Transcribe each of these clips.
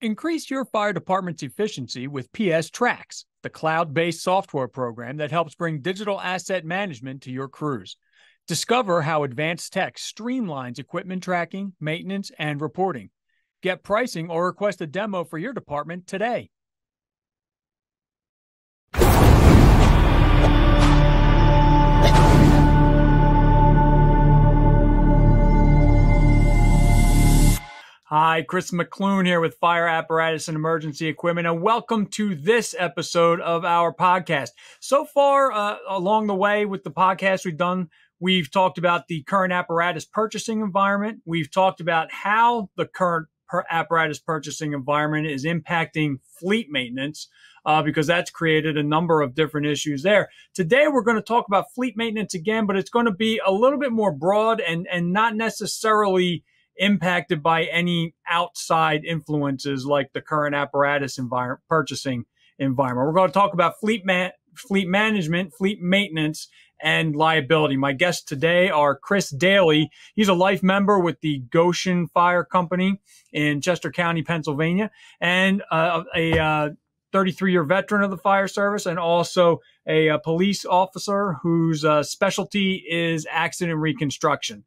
Increase your fire department's efficiency with PS Tracks, the cloud-based software program that helps bring digital asset management to your crews. Discover how advanced tech streamlines equipment tracking, maintenance, and reporting. Get pricing or request a demo for your department today. Hi, Chris Mc Loone here with Fire Apparatus and Emergency Equipment, and welcome to this episode of our podcast. So far along the way with the podcast we've talked about the current apparatus purchasing environment. We've talked about how the current apparatus purchasing environment is impacting fleet maintenance, because that's created a number of different issues there. Today, we're going to talk about fleet maintenance again, but it's going to be a little bit more broad and not necessarily impacted by any outside influences like the current apparatus purchasing environment. We're going to talk about fleet management, fleet maintenance, and liability. My guests today are Chris Daly. He's a life member with the Goshen Fire Company in Chester County, Pennsylvania, and a 33-year veteran of the fire service, and also a police officer whose specialty is accident reconstruction.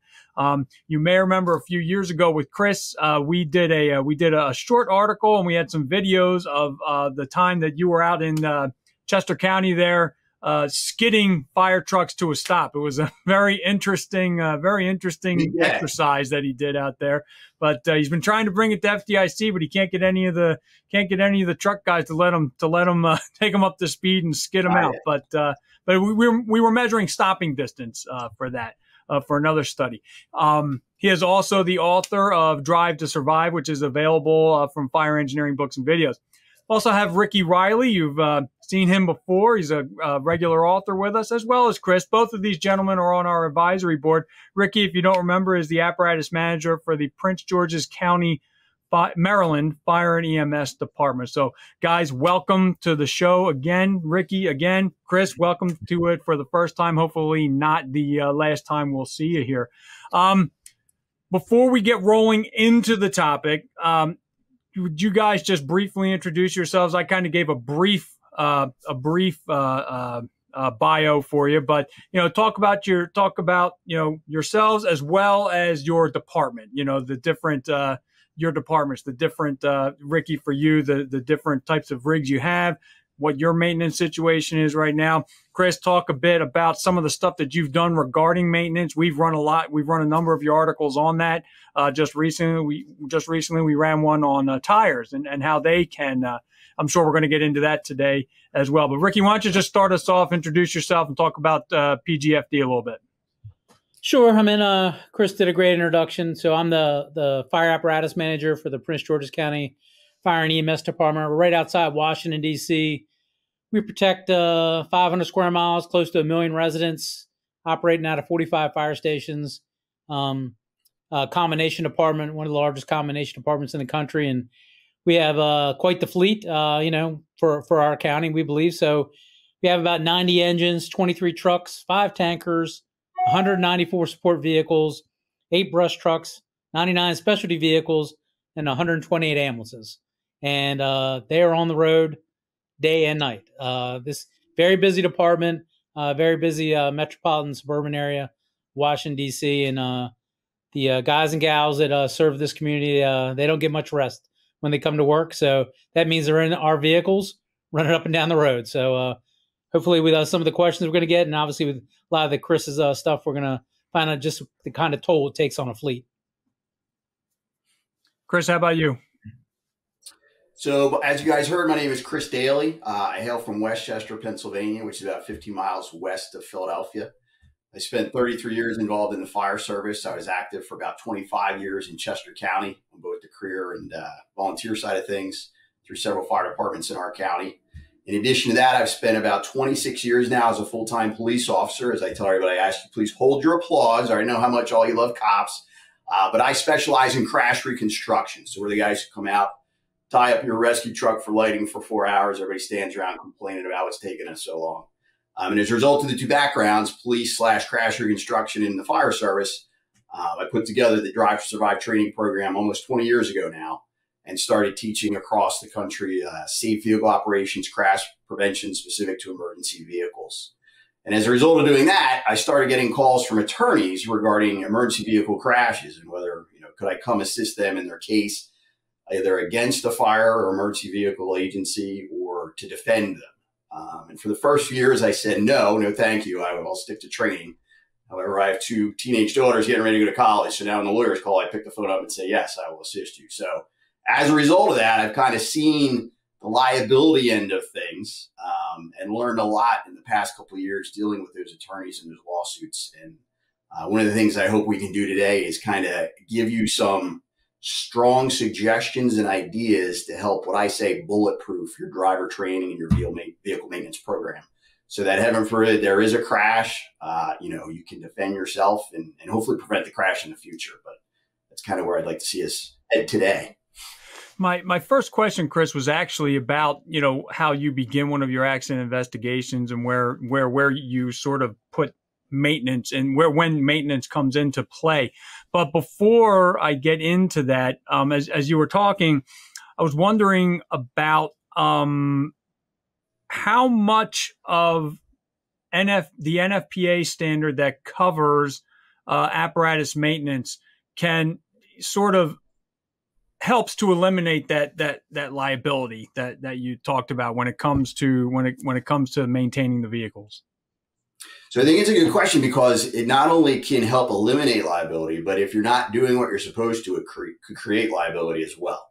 You may remember a few years ago with Chris, we did a short article, and we had some videos of the time that you were out in Chester County there, skidding fire trucks to a stop. It was a very interesting exercise that he did out there. But he's been trying to bring it to FDIC, but he can't get any of the truck guys to let him take him up to speed and skid him out. But we were measuring stopping distance for that. For another study. He is also the author of Drive to Survive, which is available from Fire Engineering Books and Videos. Also have Ricky Riley. You've seen him before. He's a regular author with us, as well as Chris. Both of these gentlemen are on our advisory board. Ricky, if you don't remember, is the apparatus manager for the Prince George's County, Maryland Fire and EMS Department. So, guys, welcome to the show again. Ricky, again. Chris, welcome to it for the first time. Hopefully not the last time we'll see you here. Before we get rolling into the topic, would you guys just briefly introduce yourselves? I kind of gave a brief bio for you, but talk about yourselves as well as your department. The different your departments, the different, Ricky, for you, the different types of rigs you have, what your maintenance situation is right now. Chris, talk a bit about some of the stuff that you've done regarding maintenance. We've run a number of your articles on that. Just recently we ran one on tires and how they can, I'm sure we're going to get into that today as well. But Ricky, why don't you just start us off, introduce yourself, and talk about PGFD a little bit. Sure. Chris did a great introduction. So I'm the fire apparatus manager for the Prince George's County Fire and EMS Department. We're right outside Washington, D.C. We protect 500 square miles, close to 1 million residents, operating out of 45 fire stations. Combination department, one of the largest combination departments in the country. And we have quite the fleet, for our county, we believe. So we have about 90 engines, 23 trucks, 5 tankers, 194 support vehicles, 8 brush trucks, 99 specialty vehicles, and 128 ambulances. And they are on the road day and night. This very busy department, very busy metropolitan suburban area, Washington, D.C. And the guys and gals that serve this community, they don't get much rest when they come to work. So that means they're in our vehicles running up and down the road. So hopefully with some of the questions we're going to get, and obviously with a lot of the Chris's stuff, we're going to find out just the kind of toll it takes on a fleet. Chris, how about you? So as you guys heard, my name is Chris Daly. I hail from Westchester, Pennsylvania, which is about 50 miles west of Philadelphia. I spent 33 years involved in the fire service. I was active for about 25 years in Chester County on both the career and volunteer side of things through several fire departments in our county. In addition to that, I've spent about 26 years now as a full-time police officer. As I tell everybody, I ask you, please hold your applause. I already know how much all you love cops, but I specialize in crash reconstruction. So we're the guys who come out, tie up your rescue truck for lighting for 4 hours. Everybody stands around complaining about what's taking us so long. And as a result of the two backgrounds, police/crash reconstruction in the fire service, I put together the Drive to Survive training program almost 20 years ago now. and started teaching across the country safe vehicle operations, crash prevention specific to emergency vehicles. And as a result of doing that, I started getting calls from attorneys regarding emergency vehicle crashes and whether, could I come assist them in their case, either against a fire or emergency vehicle agency or to defend them. And for the first few years, I said, no, thank you. I'll stick to training. However, I have 2 teenage daughters getting ready to go to college. So now when the lawyers call, I pick the phone up and say, yes, I will assist you. So as a result of that, I've kind of seen the liability end of things and learned a lot in the past couple of years dealing with those attorneys and those lawsuits. And one of the things I hope we can do today is kind of give you some strong suggestions and ideas to help what I say bulletproof your driver training and your vehicle maintenance program. So that heaven forbid there is a crash, you can defend yourself and hopefully prevent the crash in the future. But that's kind of where I'd like to see us head today. My first question, Chris, was actually about, how you begin one of your accident investigations and where you sort of put maintenance and when maintenance comes into play. But before I get into that, as you were talking, I was wondering about how much of the NFPA standard that covers apparatus maintenance can sort of helps to eliminate that liability that you talked about when it comes to maintaining the vehicles. So I think it's a good question because it not only can help eliminate liability, but if you're not doing what you're supposed to, it could create liability as well.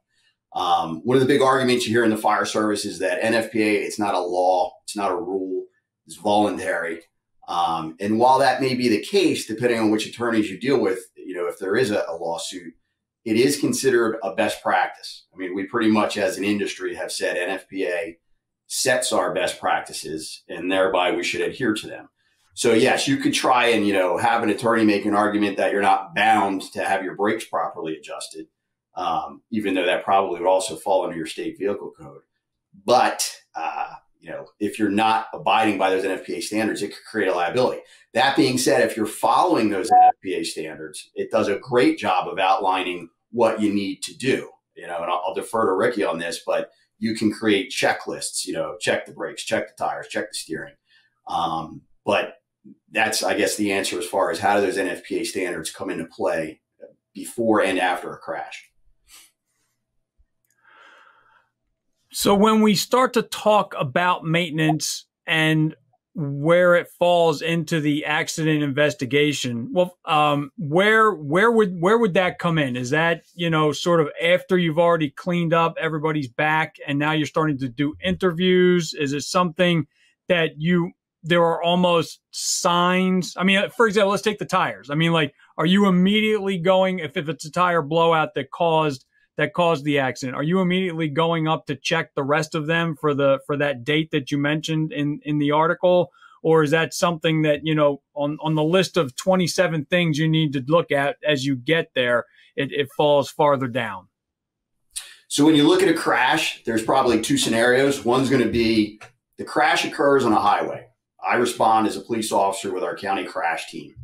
One of the big arguments you hear in the fire service is that NFPA, it's not a law, it's not a rule, it's voluntary. And while that may be the case, depending on which attorneys you deal with, if there is a lawsuit, it is considered a best practice. I mean, we pretty much as an industry have said NFPA sets our best practices and thereby we should adhere to them. So yes, you could try and, have an attorney make an argument that you're not bound to have your brakes properly adjusted, even though that probably would also fall under your state vehicle code. But, if you're not abiding by those NFPA standards, it could create a liability. That being said, if you're following those NFPA standards, it does a great job of outlining what you need to do, and I'll defer to Ricky on this, but you can create checklists, check the brakes, check the tires, check the steering. But that's, I guess, the answer as far as how do those NFPA standards come into play before and after a crash. So when we start to talk about maintenance and where it falls into the accident investigation, well, where would that come in? Is that, sort of after you've already cleaned up, everybody's back, and now you're starting to do interviews? Is it something that there are almost signs? I mean, for example, let's take the tires. I mean, are you immediately going, if it's a tire blowout that caused the accident, are you immediately going up to check the rest of them for that date that you mentioned in the article? Or is that something that, on the list of 27 things you need to look at as you get there, it falls farther down? So when you look at a crash, there's probably 2 scenarios. One's going to be the crash occurs on a highway. I respond as a police officer with our county crash team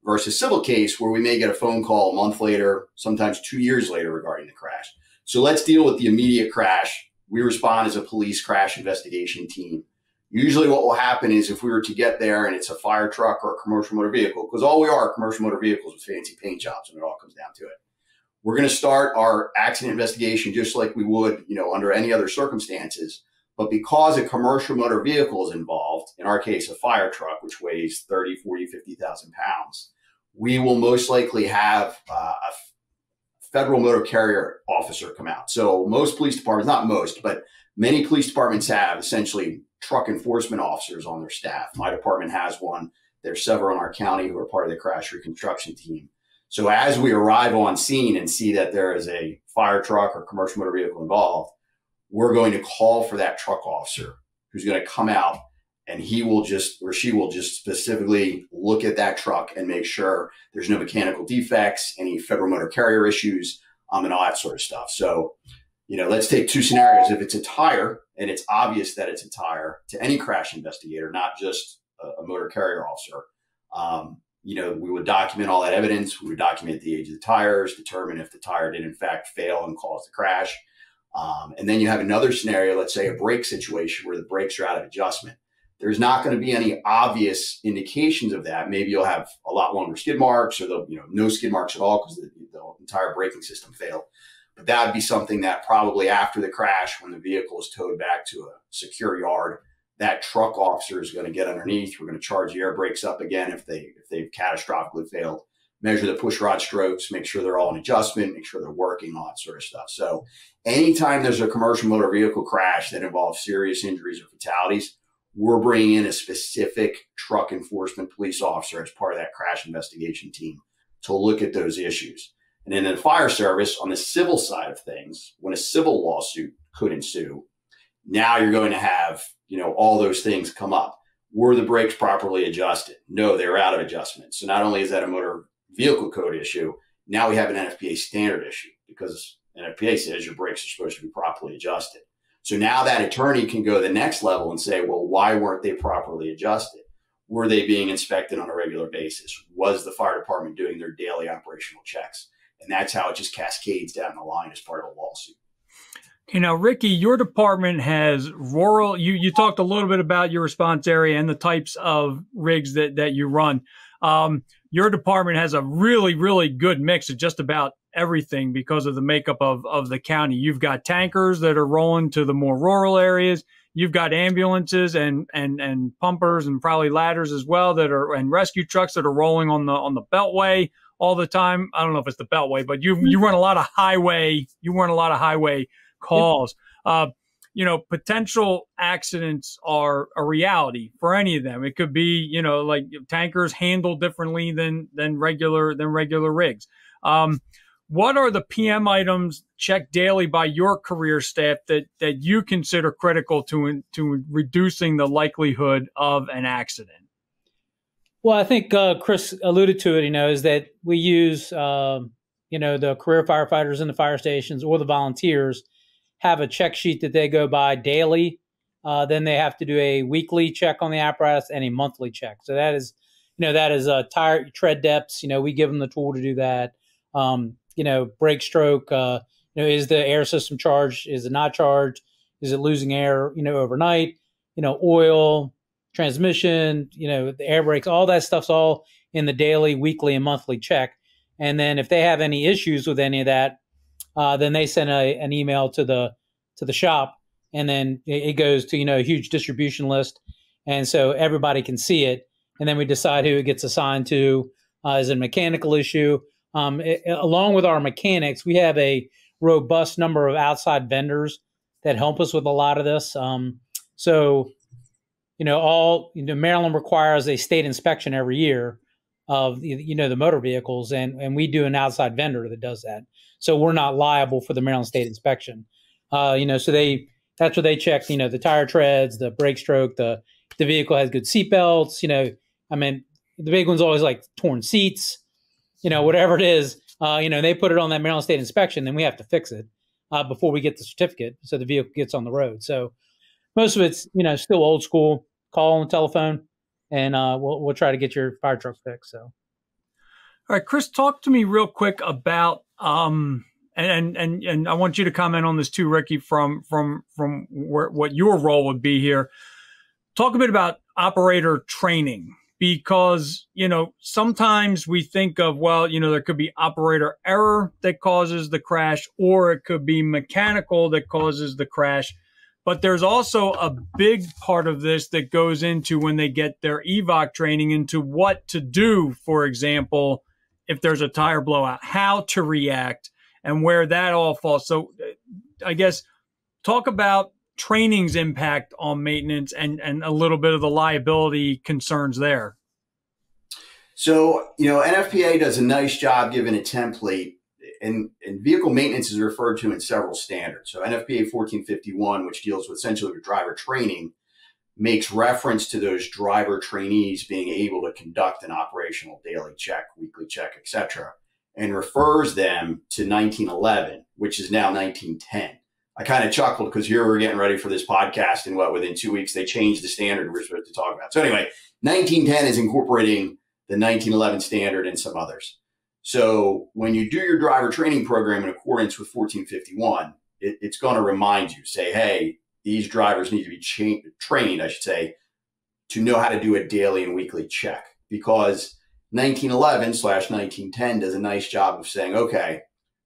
versus civil case where we may get a phone call a month later, sometimes 2 years later regarding the crash. So let's deal with the immediate crash. We respond as a police crash investigation team. Usually what will happen is if we were to get there and it's a fire truck or a commercial motor vehicle, because all we are commercial motor vehicles with fancy paint jobs when it all comes down to it. We're going to start our accident investigation just like we would, under any other circumstances. But because a commercial motor vehicle is involved, in our case, a fire truck, which weighs 30, 40, 50,000 pounds, we will most likely have a federal motor carrier officer come out. So most police departments, not most, but many police departments have essentially truck enforcement officers on their staff. My department has one. There's several in our county who are part of the crash reconstruction team. So as we arrive on scene and see that there is a fire truck or commercial motor vehicle involved, we're going to call for that truck officer who's going to come out, and he will just, or she will just specifically look at that truck and make sure there's no mechanical defects, any federal motor carrier issues, and all that sort of stuff. So, let's take 2 scenarios. If it's a tire and it's obvious that it's a tire to any crash investigator, not just a motor carrier officer, we would document all that evidence. We would document the age of the tires, determine if the tire did in fact fail and cause the crash. And then you have another scenario, let's say a brake situation where the brakes are out of adjustment. There's not going to be any obvious indications of that. Maybe you'll have a lot longer skid marks, or no skid marks at all because the entire braking system failed. But that would be something that probably after the crash, when the vehicle is towed back to a secure yard, that truck officer is going to get underneath. We're going to charge the air brakes up again if they've catastrophically failed. Measure the push rod strokes, make sure they're all in adjustment, make sure they're working, all that sort of stuff. So anytime there's a commercial motor vehicle crash that involves serious injuries or fatalities, we're bringing in a specific truck enforcement police officer as part of that crash investigation team to look at those issues. And then in the fire service, on the civil side of things, when a civil lawsuit could ensue, now you're going to have, all those things come up. Were the brakes properly adjusted? No, they were out of adjustment. So not only is that a motor vehicle code issue, now we have an NFPA standard issue because NFPA says your brakes are supposed to be properly adjusted. So now that attorney can go to the next level and say, well, why weren't they properly adjusted? Were they being inspected on a regular basis? Was the fire department doing their daily operational checks? And that's how it just cascades down the line as part of a lawsuit. Ricky, your department has rural, you talked a little bit about your response area and the types of rigs that you run. Your department has a really, really good mix of just about everything because of the makeup of the county. You've got tankers that are rolling to the more rural areas. You've got ambulances and pumpers and probably ladders as well and rescue trucks that are rolling on the beltway all the time. I don't know if it's the beltway, but you run a lot of highway. You run a lot of highway calls. Potential accidents are a reality for any of them. It could be, like tankers handle differently than regular rigs. What are the PM items checked daily by your career staff that you consider critical to reducing the likelihood of an accident? Well, I think Chris alluded to it, is that we use, the career firefighters in the fire stations or the volunteers have a check sheet that they go by daily. Then they have to do a weekly check on the apparatus and a monthly check. So that is tire tread depths. We give them the tool to do that. Brake stroke. Is the air system charged? Is it not charged? Is it losing air? Overnight. Oil, transmission. The air brakes. All that stuff's all in the daily, weekly, and monthly check. And then if they have any issues with any of that, then they send an email to the shop, and then it goes to a huge distribution list, and so everybody can see it. And then we decide who it gets assigned to. Is it a mechanical issue? Along with our mechanics, we have a robust number of outside vendors that help us with a lot of this. Maryland requires a state inspection every year of the motor vehicles, and we do an outside vendor that does that. So we're not liable for the Maryland State inspection. So that's what they check, the tire treads, the brake stroke, the vehicle has good seat belts, the big one's always like torn seats, whatever it is, they put it on that Maryland State inspection, then we have to fix it before we get the certificate. So the vehicle gets on the road. So most of it's, still old school, call on the telephone, and we'll try to get your fire truck fixed. So. All right, Chris, talk to me real quick about and I want you to comment on this too, Ricky, from what your role would be here. Talk a bit about operator training, because sometimes we think of, there could be operator error that causes the crash, or it could be mechanical that causes the crash. But there's also a big part of this that goes into when they get their EVOC training into what to do, for example, if there's a tire blowout, how to react, and where that all falls. So I guess talk about training's impact on maintenance and a little bit of the liability concerns there. So, NFPA does a nice job giving a template, and vehicle maintenance is referred to in several standards. So NFPA 1451, which deals with essentially with driver training, makes reference to those driver trainees being able to conduct an operational daily check, weekly check, etc., and refers them to 1911, which is now 1910. I kind of chuckled because here we're getting ready for this podcast, and within 2 weeks they changed the standard we're supposed to talk about. So anyway, 1910 is incorporating the 1911 standard and some others. So when you do your driver training program in accordance with 1451, it's going to remind you, say, hey, these drivers need to be trained, I should say, to know how to do a daily and weekly check, because 1911/1910 does a nice job of saying, okay,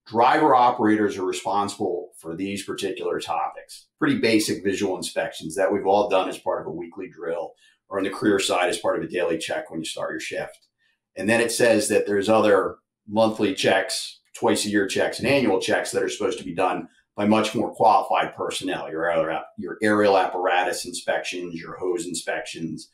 driver operators are responsible for these particular topics. Pretty basic visual inspections that we've all done as part of a weekly drill, or on the career side as part of a daily check when you start your shift. And then it says that there's other monthly checks, twice a year checks, and annual checks that are supposed to be done by much more qualified personnel. Your aerial apparatus inspections, your hose inspections,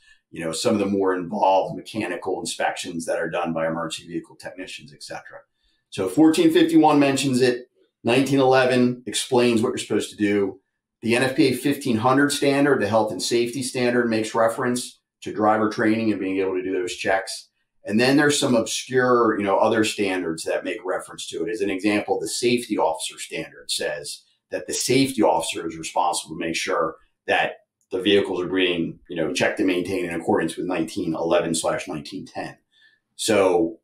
some of the more involved mechanical inspections that are done by emergency vehicle technicians, et cetera. So 1451 mentions it. 1911 explains what you're supposed to do. The NFPA 1500 standard, the health and safety standard, makes reference to driver training and being able to do those checks. And then there's some obscure, other standards that make reference to it. As an example, the safety officer standard says that the safety officer is responsible to make sure that the vehicles are being, checked and maintained in accordance with 1911/1910. So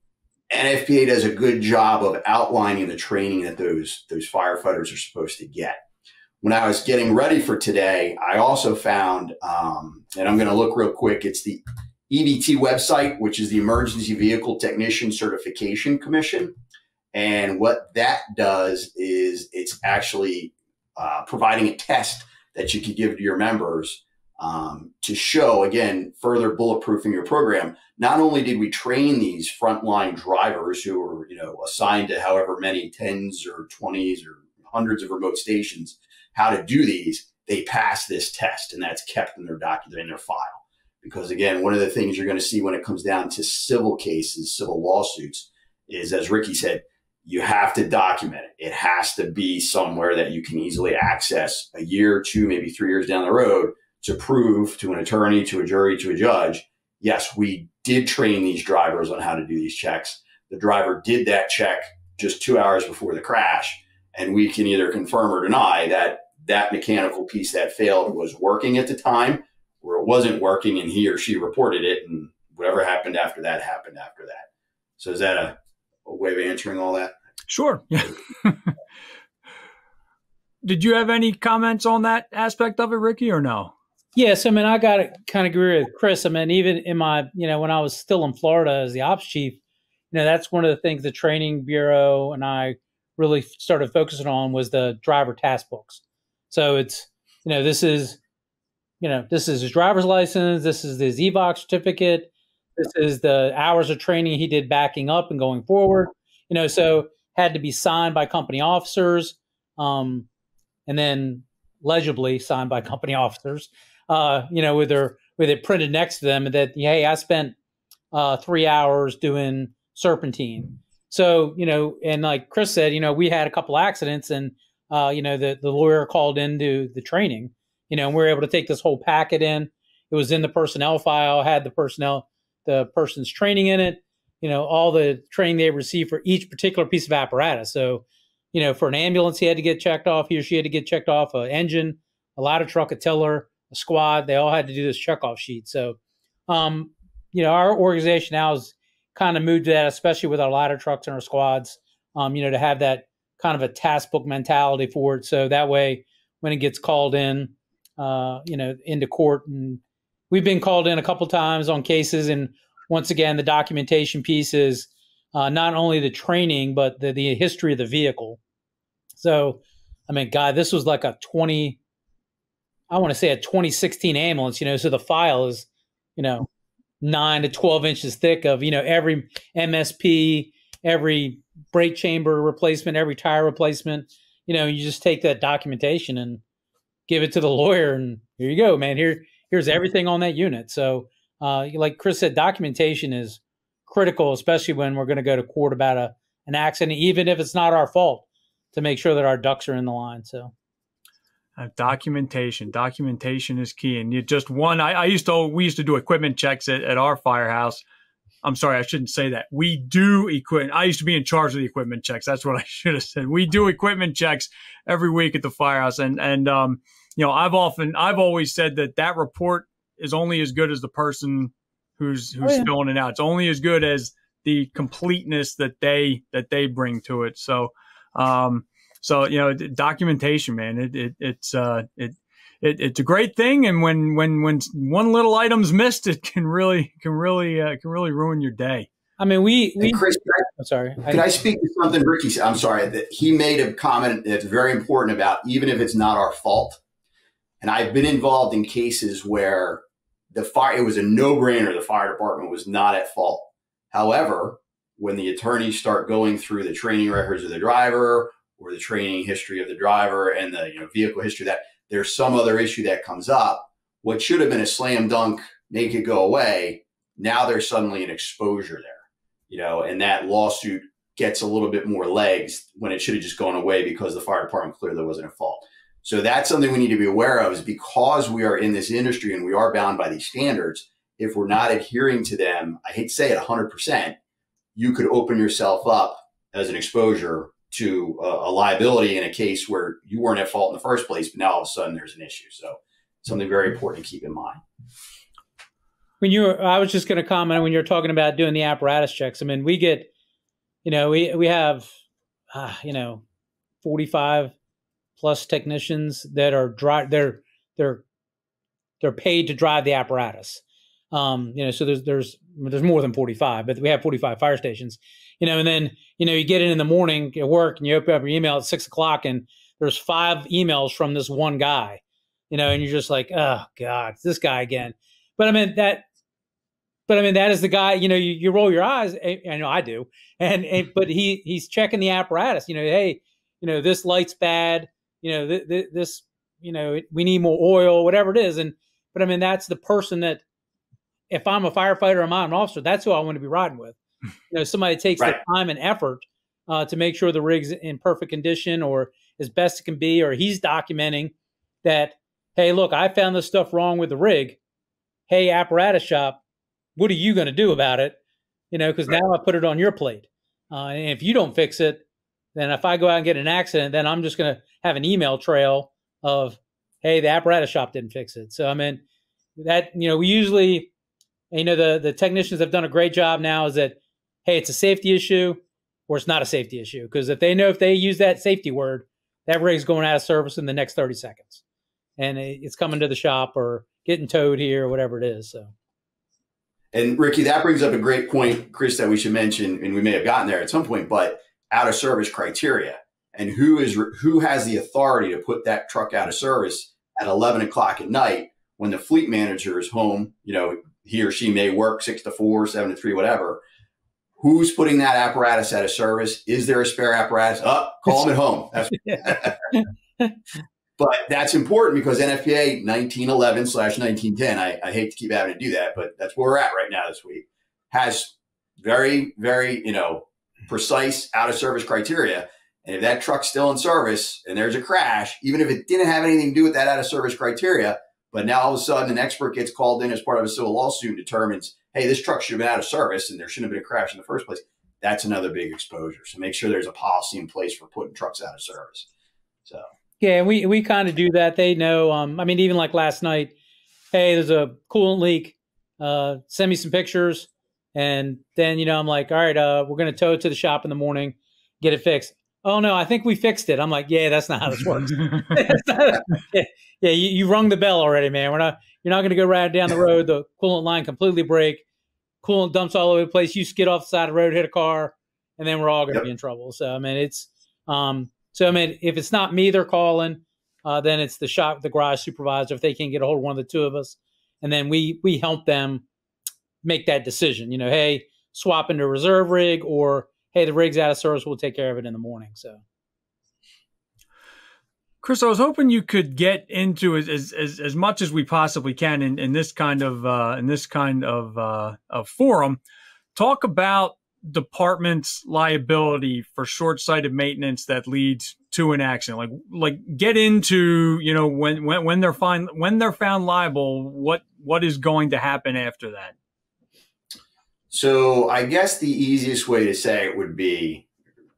NFPA does a good job of outlining the training that those firefighters are supposed to get. When I was getting ready for today, I also found, and I'm going to look real quick, it's the EVT website, which is the Emergency Vehicle Technician Certification Commission. And what that does is it's actually providing a test that you could give to your members to show, again, further bulletproofing your program. Not only did we train these frontline drivers who were, assigned to however many tens or 20s or hundreds of remote stations how to do these, they passed this test, and that's kept in their document, in their file. Because again, one of the things you're going to see when it comes down to civil cases, civil lawsuits, is, as Ricky said, you have to document it. It has to be somewhere that you can easily access a year, 2, maybe 3 years down the road to prove to an attorney, to a jury, to a judge, yes, we did train these drivers on how to do these checks. The driver did that check just 2 hours before the crash, and we can either confirm or deny that that mechanical piece that failed was working at the time, or it wasn't working and he or she reported it, and whatever happened after that happened after that. So is that a way of answering all that? Sure. Yeah. Did you have any comments on that aspect of it, Ricky, or no? Yes. I mean, I got to kind of agree with Chris. I mean, even in my, when I was still in Florida as the ops chief, that's one of the things the training bureau and I really started focusing on was the driver task books. So it's, this is his driver's license. This is his EVOC certificate. This is the hours of training he did backing up and going forward. So had to be signed by company officers, and then legibly signed by company officers. With it printed next to them that, hey, I spent 3 hours doing serpentine. So and like Chris said, we had a couple accidents, and the lawyer called into the training. And we were able to take this whole packet in. It was in the personnel file, had the person's training in it, all the training they received for each particular piece of apparatus. So, for an ambulance, he or she had to get checked off, an engine, a ladder truck, a tiller, a squad. They all had to do this checkoff sheet. So, our organization now has kind of moved to that, especially with our ladder trucks and our squads, to have that kind of a task book mentality for it. So that way, when it gets called in, into court, and we've been called in a couple times on cases. And once again, the documentation piece is not only the training, but the history of the vehicle. So, I mean, God, this was like a 2016 ambulance, so the file is, 9 to 12 inches thick of, every MSP, every brake chamber replacement, every tire replacement. You just take that documentation and give it to the lawyer, and here you go, man. Here's everything on that unit. So, like Chris said, documentation is critical, especially when we're going to go to court about an accident, even if it's not our fault, to make sure that our ducks are in the line. So, documentation is key. And we used to do equipment checks at our firehouse. I'm sorry, I shouldn't say that. We do equipment. I used to be in charge of the equipment checks. That's what I should have said. We do equipment checks every week at the firehouse. And I've always said that report is only as good as the person who's filling it out. It's only as good as the completeness that they bring to it. So, So, documentation, man, it's a great thing. And when one little item's missed, it can really ruin your day. I mean, and Chris, I'm sorry. Could I speak to something Ricky said? I'm sorry, that he made a comment that's very important about even if it's not our fault. And I've been involved in cases where it was a no-brainer. The fire department was not at fault. However, when the attorneys start going through the training records of the driver or the training history of the driver and the vehicle history, that there's some other issue that comes up, what should have been a slam dunk, make it go away, now there's suddenly an exposure there, and that lawsuit gets a little bit more legs when it should have just gone away because the fire department clearly wasn't at fault. So that's something we need to be aware of, is because we are in this industry and we are bound by these standards. If we're not adhering to them, I hate to say it, 100%, you could open yourself up as an exposure to a liability in a case where you weren't at fault in the first place, but now all of a sudden there's an issue. So something very important to keep in mind. I was just going to comment when you're talking about doing the apparatus checks. I mean, we get, we have, 45 plus technicians that are they're paid to drive the apparatus. So there's more than 45, but we have 45 fire stations, and then, you get in the morning at work and you open up your email at 6 o'clock and there's 5 emails from this one guy, and you're just like, oh God, it's this guy again. But I mean, that is the guy, you roll your eyes. I know I do. But he's checking the apparatus, hey, this light's bad, this, we need more oil, whatever it is. But I mean, that's the person that, if I'm a firefighter or I'm an officer, that's who I want to be riding with. Somebody takes right. the time and effort to make sure the rig's in perfect condition or as best it can be, or he's documenting that, hey, look, I found this stuff wrong with the rig. Hey, apparatus shop, what are you going to do about it? Because right. now I put it on your plate. And if you don't fix it, then if I go out and get an accident, then I'm just going to have an email trail of, hey, the apparatus shop didn't fix it. So, I mean, that, we usually, the technicians have done a great job now is that, hey, it's a safety issue or it's not a safety issue. Because if they use that safety word, that rig's going out of service in the next 30 seconds. And it's coming to the shop or getting towed here or whatever it is. So. And Ricky, that brings up a great point, Chris, that we should mention, and we may have gotten there at some point, but out of service criteria and who has the authority to put that truck out of service at 11 o'clock at night when the fleet manager is home, he or she may work 6 to 4, 7 to 3, whatever. Who's putting that apparatus out of service? Is there a spare apparatus? Call them at home. But that's important because NFPA 1911/1910, I hate to keep having to do that, but that's where we're at right now this week, has very, very, precise out of service criteria. And if that truck's still in service and there's a crash, even if it didn't have anything to do with that out of service criteria, but now all of a sudden an expert gets called in as part of a civil lawsuit and determines, hey, this truck should have been out of service and there shouldn't have been a crash in the first place, that's another big exposure. So make sure there's a policy in place for putting trucks out of service. So. Yeah, we kind of do that. They know. I mean, even like last night, hey, there's a coolant leak. Send me some pictures. And then, I'm like, all right, we're going to tow it to the shop in the morning, get it fixed. Oh, no, I think we fixed it. I'm like, yeah, that's not how this works. You rung the bell already, man. You're not going to go right down the road. The coolant line completely break. Coolant dumps all over the place. You skid off the side of the road, hit a car, and then we're all going to be in trouble. So, I mean, if it's not me they're calling, then it's the garage supervisor if they can't get a hold of one of the two of us. And then we help them make that decision. Hey, swap into a reserve rig, or hey, the rig's out of service, we'll take care of it in the morning. So, Chris, I was hoping you could get into as much as we possibly can in this kind of forum. Talk about department's liability for short-sighted maintenance that leads to an accident. Like get into, when they're found liable, what is going to happen after that? So I guess the easiest way to say it would be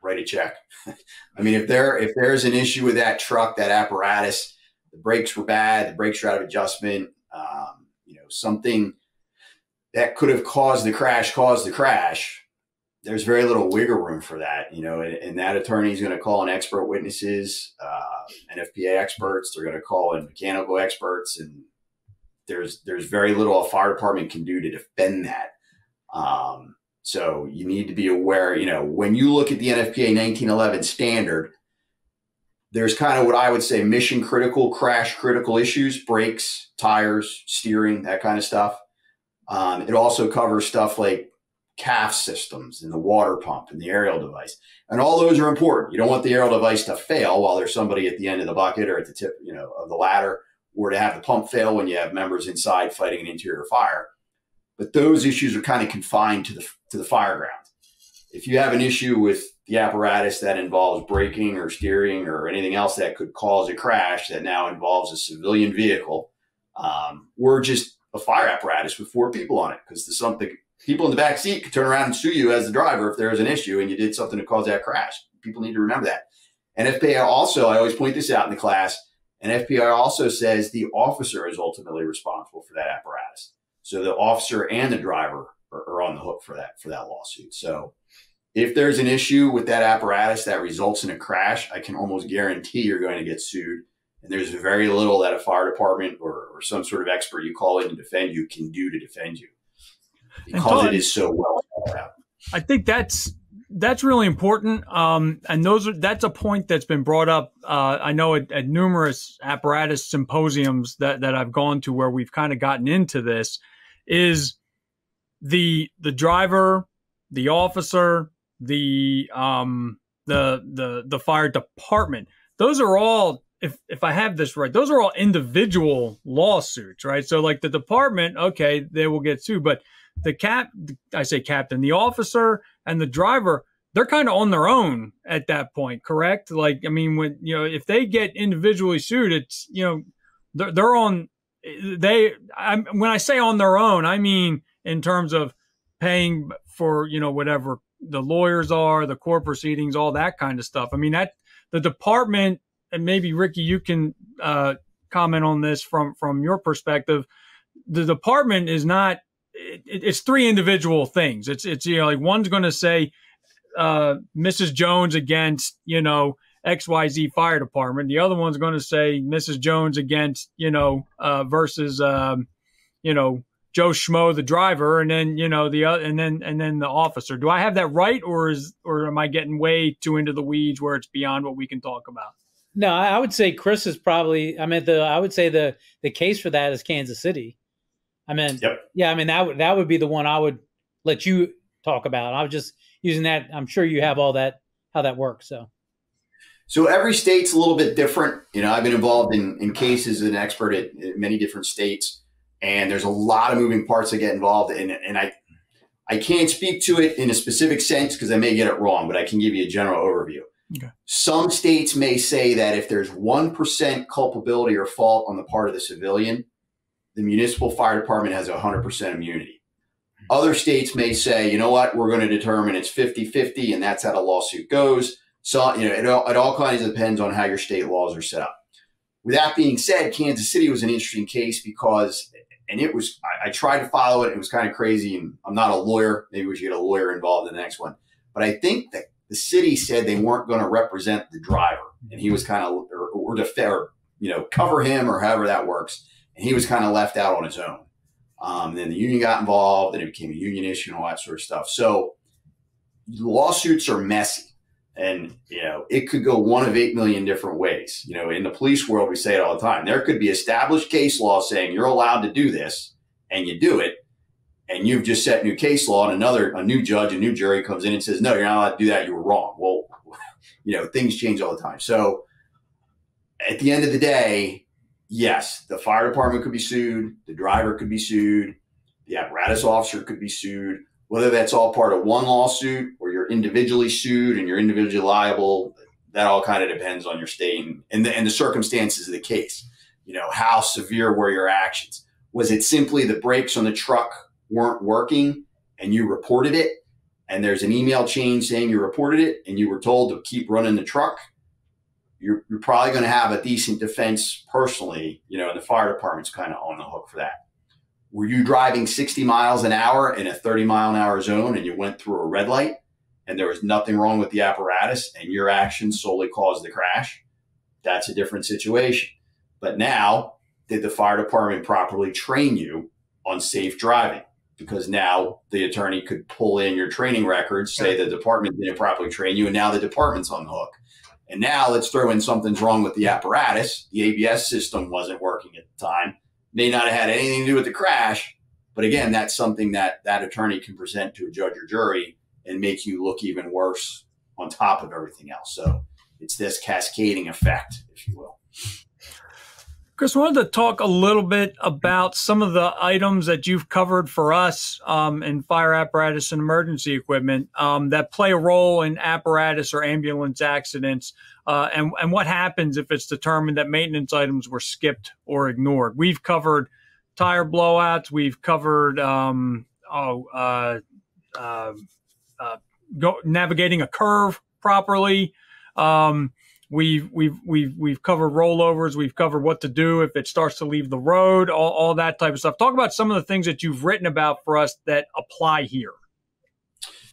write a check. I mean, if there's an issue with that truck, that apparatus, the brakes were bad, the brakes are out of adjustment, something that could have caused the crash, there's very little wiggle room for that, and that attorney is going to call in expert witnesses, NFPA experts. They're going to call in mechanical experts, and there's very little a fire department can do to defend that. So you need to be aware, when you look at the NFPA 1911 standard, there's kind of what I would say mission critical, crash critical issues, brakes, tires, steering, that kind of stuff. It also covers stuff like CAF systems and the water pump and the aerial device. And all those are important. You don't want the aerial device to fail while there's somebody at the end of the bucket or at the tip, of the ladder, or to have the pump fail when you have members inside fighting an interior fire. But those issues are kind of confined to the fire ground. If you have an issue with the apparatus that involves braking or steering or anything else that could cause a crash that now involves a civilian vehicle, we're just a fire apparatus with 4 people on it, because the people in the back seat could turn around and sue you as the driver if there was an issue and you did something to cause that crash. People need to remember that. And FPI also, I always point this out in the class, and FPI also says the officer is ultimately responsible for that apparatus. So the officer and the driver are on the hook for that lawsuit. So if there's an issue with that apparatus that results in a crash, I can almost guarantee you're going to get sued. And there's very little that a fire department or some sort of expert you call in to defend you can do to defend you, because it is so well thought out. I think that's really important. And that's a point that's been brought up. I know at numerous apparatus symposiums that I've gone to where we've kind of gotten into this, is the driver, the officer, the fire department. Those are all, if I have this right, those are all individual lawsuits, right? So like the department, okay, they will get sued, but the officer and the driver, they're kind of on their own at that point, correct? Like, I mean, when, if they get individually sued, it's, they're on, when I say on their own, I mean, in terms of paying for, whatever the lawyers are, the court proceedings, all that kind of stuff. I mean, that the department, and maybe Ricky, you can comment on this from your perspective. The department is not, it's 3 individual things. It's like one's going to say Mrs. Jones against, XYZ fire department. The other one's going to say Mrs. Jones against, versus, Joe Schmo, the driver, and then, and then the officer. Do I have that right? Or am I getting way too into the weeds where it's beyond what we can talk about? No, I would say Chris is probably, I would say the case for that is Kansas City. Yep. Yeah, that would be the one I would let you talk about. I was just using that. I'm sure you have all that, how that works. So every state's a little bit different. I've been involved in cases as an expert at many different states, and there's a lot of moving parts that get involved. And I can't speak to it in a specific sense because I may get it wrong, but I can give you a general overview. Okay. Some states may say that if there's 1% culpability or fault on the part of the civilian, the municipal fire department has 100% immunity. Other states may say, you know what, we're going to determine it's 50-50, and that's how the lawsuit goes. So, it all kinds of depends on how your state laws are set up. With that being said, Kansas City was an interesting case because, and I tried to follow it. It was kind of crazy, and I'm not a lawyer. Maybe we should get a lawyer involved in the next one. But I think that the city said they weren't going to represent the driver, and he was kind of, or cover him, or however that works. And he was kind of left out on his own. And then the union got involved, and it became a union issue and all that sort of stuff. So lawsuits are messy, and it could go one of 8 million different ways. In the police world, we say it all the time. There could be established case law saying you're allowed to do this, and you do it, and you've just set new case law, and a new judge, a new jury comes in and says, no, you're not allowed to do that. You were wrong. Well, things change all the time. So at the end of the day, yes, the fire department could be sued, the driver could be sued, the apparatus officer could be sued. Whether that's all part of one lawsuit or you're individually sued and you're individually liable, that all kind of depends on your state and the circumstances of the case. How severe were your actions? Was it simply the brakes on the truck weren't working and you reported it, and there's an email chain saying you reported it and you were told to keep running the truck? You're probably going to have a decent defense personally, and the fire department's kind of on the hook for that. Were you driving 60 miles an hour in a 30-mile-an-hour zone and you went through a red light and there was nothing wrong with the apparatus and your actions solely caused the crash, that's a different situation. But now, did the fire department properly train you on safe driving? Because now the attorney could pull in your training records, say the department didn't properly train you, and now the department's on the hook. And now let's throw in something's wrong with the apparatus. The ABS system wasn't working at the time. May not have had anything to do with the crash. But again, that's something that that attorney can present to a judge or jury and make you look even worse on top of everything else. So it's this cascading effect, if you will. Chris, I wanted to talk a little bit about some of the items that you've covered for us in fire apparatus and emergency equipment that play a role in apparatus or ambulance accidents, and what happens if it's determined that maintenance items were skipped or ignored. We've covered tire blowouts. We've covered navigating a curve properly. We've covered rollovers. We've covered what to do if it starts to leave the road, all that type of stuff. Talk about some of the things that you've written about for us that apply here.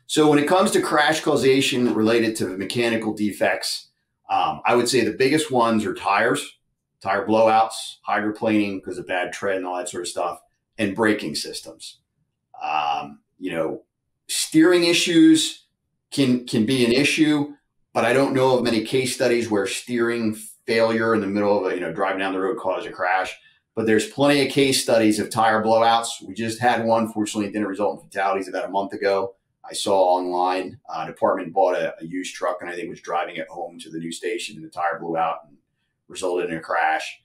So when it comes to crash causation related to mechanical defects, I would say the biggest ones are tires, tire blowouts, hydroplaning because of bad tread and all that sort of stuff, and braking systems. Steering issues can be an issue, but I don't know of many case studies where steering failure in the middle of driving down the road caused a crash. But there's plenty of case studies of tire blowouts. We just had one. Fortunately, it didn't result in fatalities about a month ago. I saw online, a department bought a used truck and I think was driving it home to the new station and the tire blew out and resulted in a crash.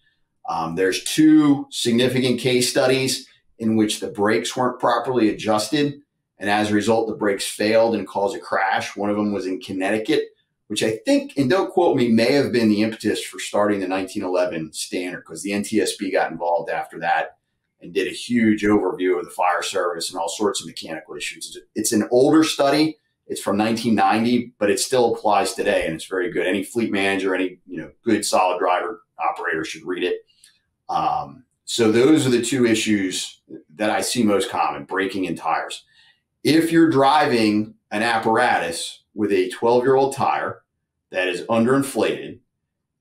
There's 2 significant case studies in which the brakes weren't properly adjusted. And as a result, the brakes failed and caused a crash. One of them was in Connecticut, which I think, and don't quote me, may have been the impetus for starting the 1911 standard, because the NTSB got involved after that and did a huge overview of the fire service and all sorts of mechanical issues. It's an older study. It's from 1990, but it still applies today, and it's very good. Any fleet manager, any good solid driver operator should read it. So those are the 2 issues that I see most common: braking and tires. If you're driving an apparatus with a 12-year-old tire that is underinflated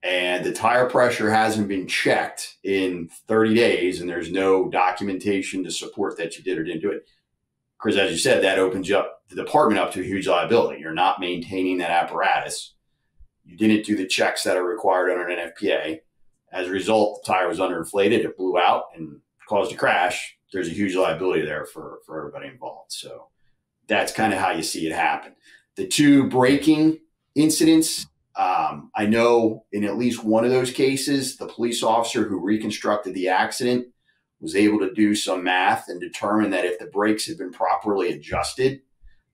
and the tire pressure hasn't been checked in 30 days and there's no documentation to support that you did or didn't do it, Chris, as you said, that opens up the department up to a huge liability. You're not maintaining that apparatus. You didn't do the checks that are required under an NFPA. As a result, the tire was underinflated, it blew out and caused a crash. There's a huge liability there for everybody involved. So that's kind of how you see it happen. The 2 braking incidents, I know in at least one of those cases, the police officer who reconstructed the accident was able to do some math and determine that if the brakes had been properly adjusted,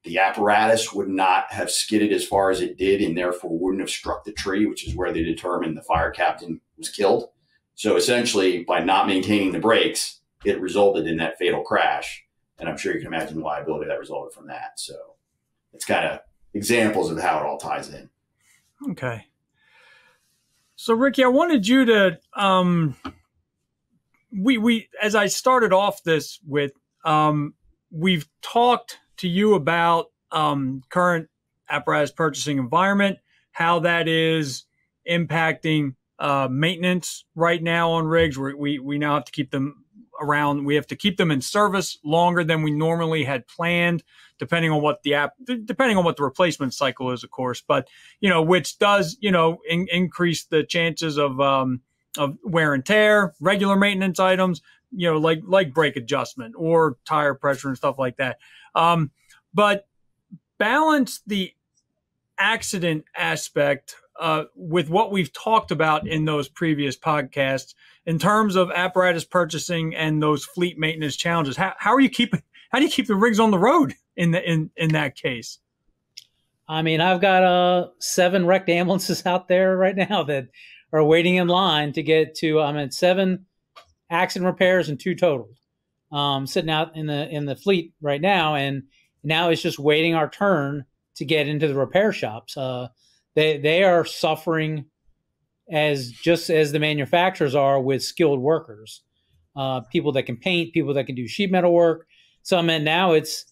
the apparatus would not have skidded as far as it did and therefore wouldn't have struck the tree, which is where they determined the fire captain was killed. So essentially, by not maintaining the brakes, it resulted in that fatal crash. And I'm sure you can imagine the liability that resulted from that. So it's kind of examples of how it all ties in. Okay. So Ricky, I wanted you to, as I started off this with, we've talked to you about current apparatus purchasing environment, how that is impacting maintenance right now on rigs. We now have to keep them around. We have to keep them in service longer than we normally had planned, depending on what the replacement cycle is, of course. But which does increase the chances of wear and tear, regular maintenance items, like brake adjustment or tire pressure and stuff like that. But balance the accident aspect with what we've talked about in those previous podcasts in terms of apparatus purchasing and those fleet maintenance challenges. How do you keep the rigs on the road in that case? I mean, I've got 7 wrecked ambulances out there right now that are waiting in line to get to. I'm at 7 accident repairs and 2 totaled, sitting out in the fleet right now, and now it's just waiting our turn to get into the repair shops. They are suffering as the manufacturers are with skilled workers, people that can paint, people that can do sheet metal work. So I mean, now it's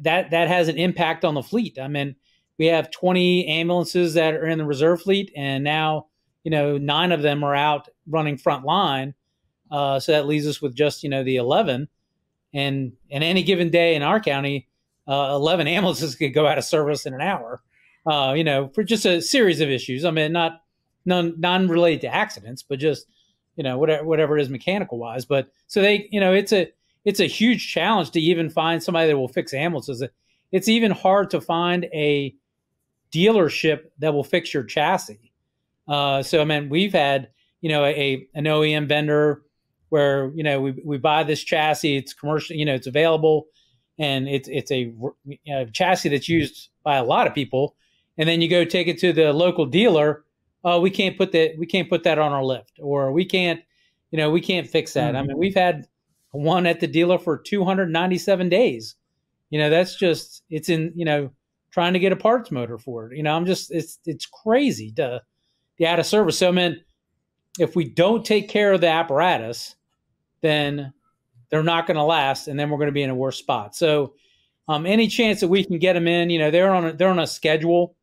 that has an impact on the fleet. I mean, we have 20 ambulances that are in the reserve fleet, and now, 9 of them are out running front line. So that leaves us with just, the 11. And any given day in our county, 11 ambulances could go out of service in an hour, for just a series of issues. I mean, none related to accidents, but just, whatever it is mechanical wise. But so they, it's a huge challenge to even find somebody that will fix ambulances. It's even hard to find a dealership that will fix your chassis. So, I mean, we've had, an OEM vendor where, we buy this chassis, it's commercial, it's available, and it's a chassis that's used by a lot of people. And then you go take it to the local dealer. Oh, we can't put that on our lift, or we can't fix that. I mean, we've had one at the dealer for 297 days. That's just, it's in, trying to get a parts motor for it. It's crazy to the out of service. So, I mean, if we don't take care of the apparatus, then they're not going to last, and then we're going to be in a worse spot. So, any chance that we can get them in, they're on a schedule.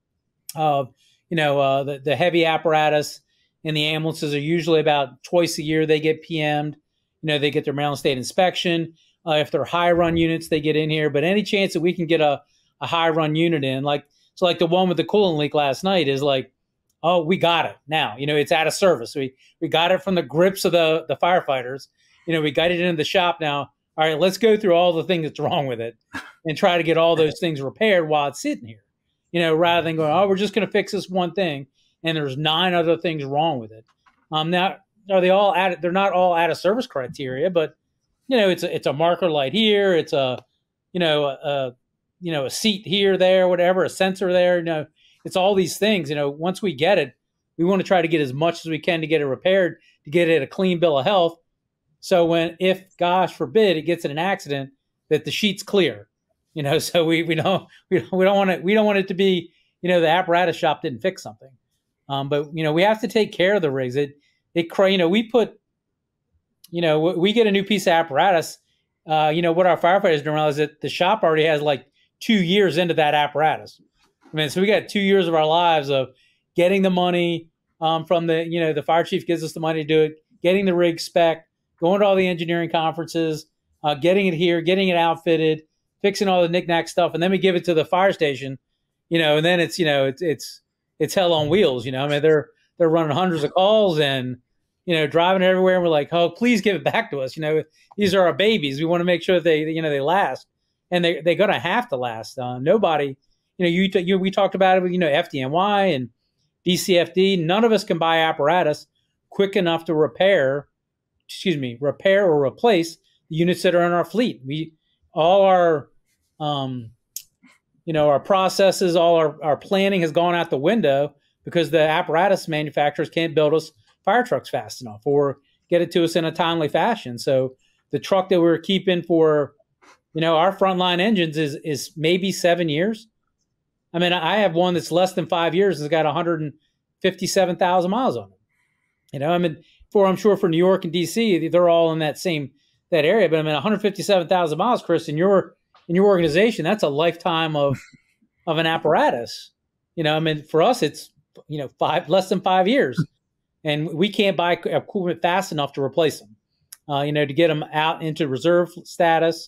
The heavy apparatus and the ambulances are usually about twice a year they get PM'd. They get their Maryland State inspection. If they're high run units, they get in here. But any chance that we can get a high run unit in, like the one with the coolant leak last night is like, oh, we got it now. It's out of service. We got it from the grips of the firefighters. We got it into the shop now. All right, let's go through all the things that's wrong with it and try to get all those things repaired while it's sitting here. Rather than going, oh, we're just going to fix this one thing, and there's 9 other things wrong with it. Now, are they all they're not all out of service criteria, but it's a marker light here, it's a seat here, there, whatever, a sensor there. It's all these things. Once we get it, we want to try to get as much as we can to get it repaired, to get it a clean bill of health. So if gosh forbid it gets in an accident, that the sheet's clear. So we don't want it to be, the apparatus shop didn't fix something. But we have to take care of the rigs. We put, we get a new piece of apparatus. What our firefighters don't realize is that the shop already has like 2 years into that apparatus. I mean, so we got 2 years of our lives of getting the money from the fire chief gives us the money to do it, getting the rig spec, going to all the engineering conferences, getting it here, getting it outfitted, fixing all the knick-knack stuff, and then we give it to the fire station, and then it's hell on wheels. I mean, they're running hundreds of calls and driving everywhere, and we're like, oh, please give it back to us. These are our babies. We want to make sure that they last, and they're gonna have to last. Nobody, we talked about it with FDNY and DCFD. None of us can buy apparatus quick enough to repair or replace the units that are in our fleet. All our our processes, all our planning has gone out the window because the apparatus manufacturers can't build us fire trucks fast enough or get it to us in a timely fashion. So the truck that we're keeping for, our frontline engines is maybe 7 years. I mean, I have one that's less than 5 years. It's got 157,000 miles on it. I mean, I'm sure for New York and DC, they're all in that area. But I mean, 157,000 miles, Chris, in your organization, that's a lifetime of an apparatus. I mean, for us, it's less than 5 years, and we can't buy equipment fast enough to replace them. To get them out into reserve status,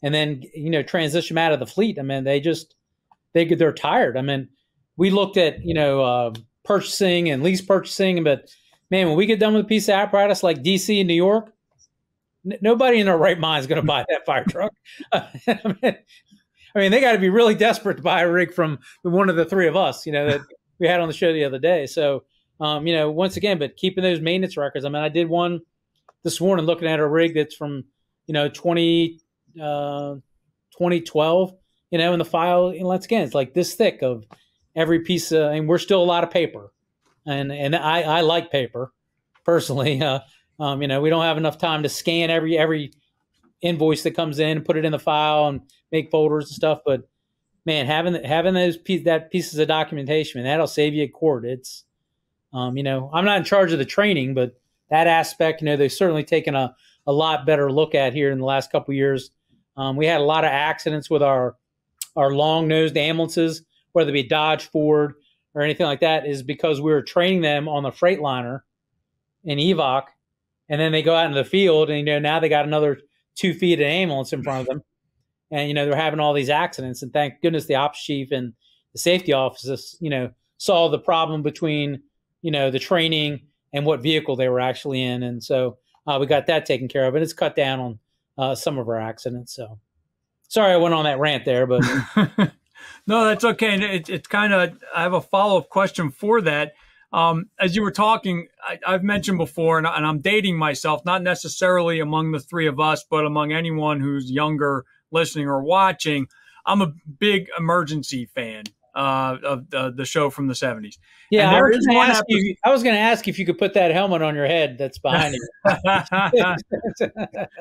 and then transition them out of the fleet. I mean, they're tired. I mean, we looked at purchasing and lease purchasing, but man, when we get done with a piece of apparatus like DC and New York, nobody in their right mind is going to buy that fire truck. I mean, they got to be really desperate to buy a rig from one of the three of us, that we had on the show the other day. So, once again, but keeping those maintenance records. I mean, I did one this morning looking at a rig that's from, 2012, in the file. And once again, it's like this thick of every piece and we're still a lot of paper. And I like paper personally. We don't have enough time to scan every invoice that comes in and put it in the file and make folders and stuff. But man, having those pieces of documentation, and that'll save you a cord. It's, I'm not in charge of the training, but that aspect, they've certainly taken a lot better look at here in the last couple of years. We had a lot of accidents with our long-nosed ambulances whether it be Dodge, Ford, or anything like that, is because we were training them on the Freightliner in EVOC, and then they go out into the field, and now they got another 2 feet of ambulance in front of them, and they're having all these accidents. And thank goodness the ops chief and the safety officers, saw the problem between the training and what vehicle they were actually in, and so we got that taken care of, and it's cut down on some of our accidents. So sorry I went on that rant there, but no, that's okay. And it's kind of, I have a follow-up question for that. As you were talking, I've mentioned before, and I'm dating myself, not necessarily among the three of us, but among anyone who's younger listening or watching. I'm a big Emergency fan of the show from the 70s. Yeah, I was going to ask if you could put that helmet on your head that's behind you.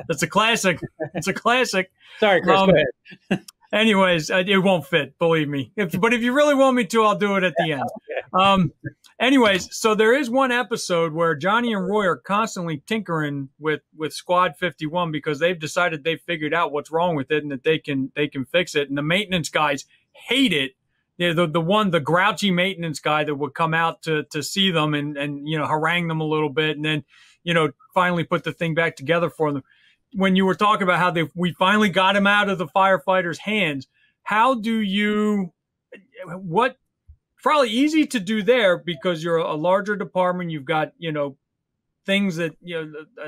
That's a classic. It's a classic. Sorry, Chris, go ahead. Anyways, it won't fit, believe me. But if you really want me to, I'll do it at the end. Anyways, so there is one episode where Johnny and Roy are constantly tinkering with Squad 51 because they've decided they've figured out what's wrong with it and that they can fix it. And the maintenance guys hate it. The grouchy maintenance guy that would come out to see them and harangue them a little bit and then finally put the thing back together for them. When you were talking about how we finally got him out of the firefighters' hands, how do you probably easy to do there because you're a larger department, you've got things that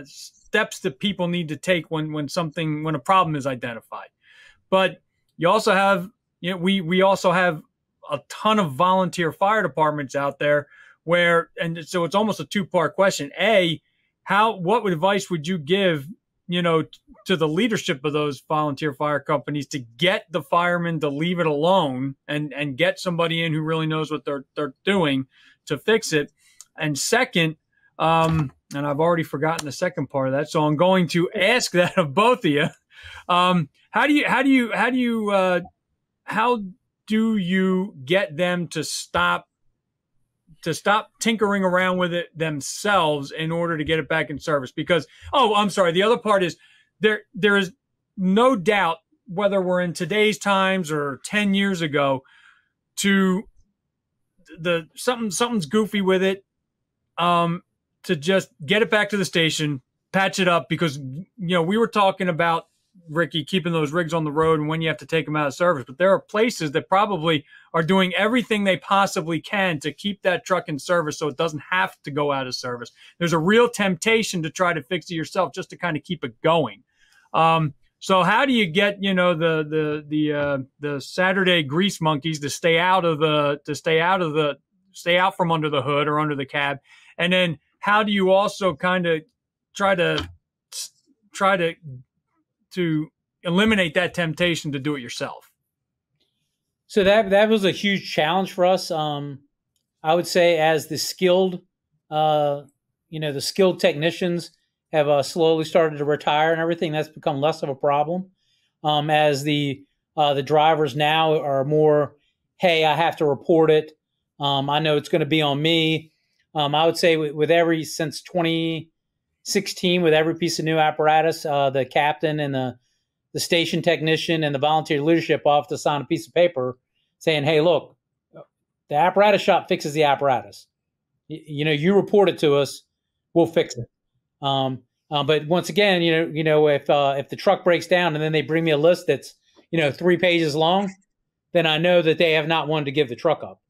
steps that people need to take when a problem is identified, but you also have we also have a ton of volunteer fire departments out there and so it's almost a two-part question. What advice would you give to the leadership of those volunteer fire companies to get the firemen to leave it alone and get somebody in who really knows what they're doing to fix it? And second, and I've already forgotten the second part of that, so I'm going to ask that of both of you. How do you get them to stop tinkering around with it themselves in order to get it back in service? Because, I'm sorry, the other part is there is no doubt, whether we're in today's times or 10 years ago, something's goofy with it, to just get it back to the station, patch it up, because we were talking about, Ricky, keeping those rigs on the road and when you have to take them out of service. But there are places that probably are doing everything they possibly can to keep that truck in service so it doesn't have to go out of service. There's a real temptation to try to fix it yourself just to kind of keep it going. So how do you get, the Saturday grease monkeys to stay out from under the hood or under the cab? And then how do you also kind of try to eliminate that temptation to do it yourself? So that was a huge challenge for us. I would say as the skilled technicians have slowly started to retire and everything, that's become less of a problem. As the drivers now are more, hey, I have to report it. I know it's going to be on me. I would say since 2016, with every piece of new apparatus, the captain and the station technician and the volunteer leadership all have to sign a piece of paper saying, hey, look, the apparatus shop fixes the apparatus. You report it to us, we'll fix it. But once again, if the truck breaks down and then they bring me a list that's 3 pages long, then I know that they have not wanted to give the truck up.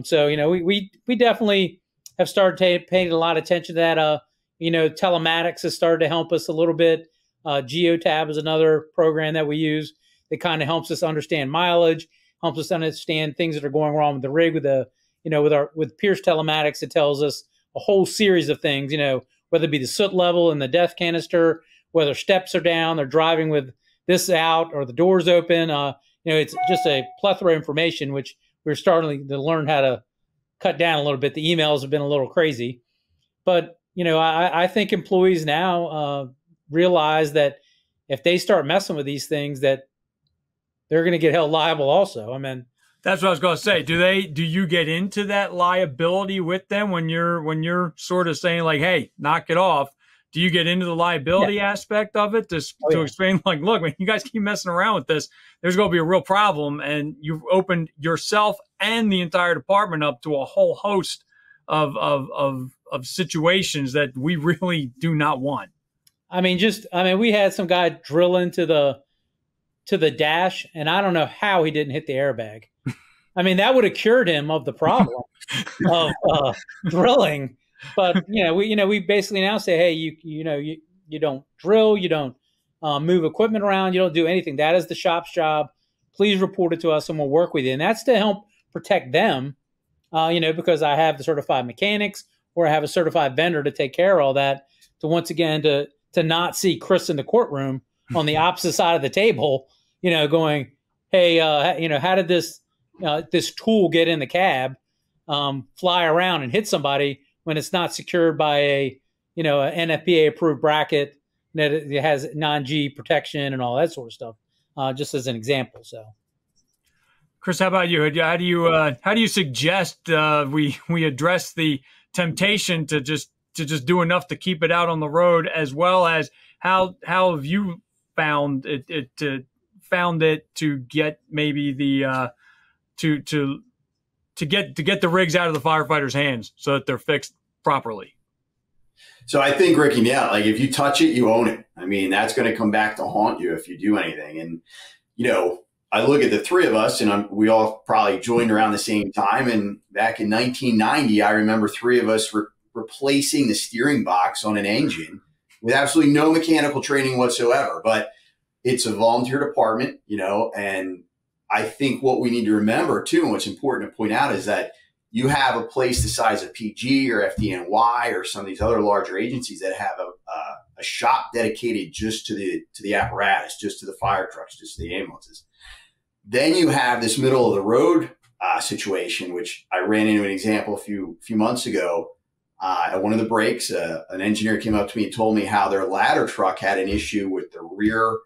So we definitely have started paying a lot of attention to that. Telematics has started to help us a little bit. Geotab is another program that we use that kind of helps us understand mileage, helps us understand things that are going wrong with the rig. With Pierce Telematics, it tells us a whole series of things, whether it be the soot level in the death canister, whether steps are down, they're driving with this out, or the doors open. It's just a plethora of information, which we're starting to learn how to cut down a little bit. The emails have been a little crazy, but I think employees now realize that if they start messing with these things, that they're going to get held liable also. I mean, that's what I was going to say. Do you get into that liability with them when you're sort of saying like, hey, knock it off? do you get into the liability aspect of it to explain, like, look, man, you guys keep messing around with this, there's going to be a real problem, and you've opened yourself and the entire department up to a whole host of situations that we really do not want. I mean, we had some guy drill into the dash, and I don't know how he didn't hit the airbag. I mean, that would have cured him of the problem of drilling. But we basically now say, hey, you don't drill, you don't move equipment around, you don't do anything. That is the shop's job. Please report it to us, and we'll work with you. And that's to help protect them, because I have the certified mechanics, or I have a certified vendor to take care of all that. To once again to not see Chris in the courtroom on the opposite side of the table, going, hey, how did this tool get in the cab, fly around and hit somebody when it's not secured by a NFPA approved bracket that it has non-G protection and all that sort of stuff, just as an example. So, Chris, how about you? How do you suggest we address the temptation to just do enough to keep it out on the road, as well as how have you found it to get maybe the to get the rigs out of the firefighters' hands so that they're fixed properly? So I think, Ricky, yeah, like if you touch it, you own it. I mean, that's going to come back to haunt you if you do anything. And, I look at the three of us, and we all probably joined around the same time. And back in 1990, I remember three of us replacing the steering box on an engine with absolutely no mechanical training whatsoever. But it's a volunteer department, and I think what we need to remember too, and what's important to point out, is that you have a place the size of PG or FDNY or some of these other larger agencies that have a shop dedicated just to the apparatus, just to the fire trucks, just to the ambulances. Then you have this middle of the road situation, which I ran into an example a few months ago. At one of the breaks, an engineer came up to me and told me how their ladder truck had an issue with the rear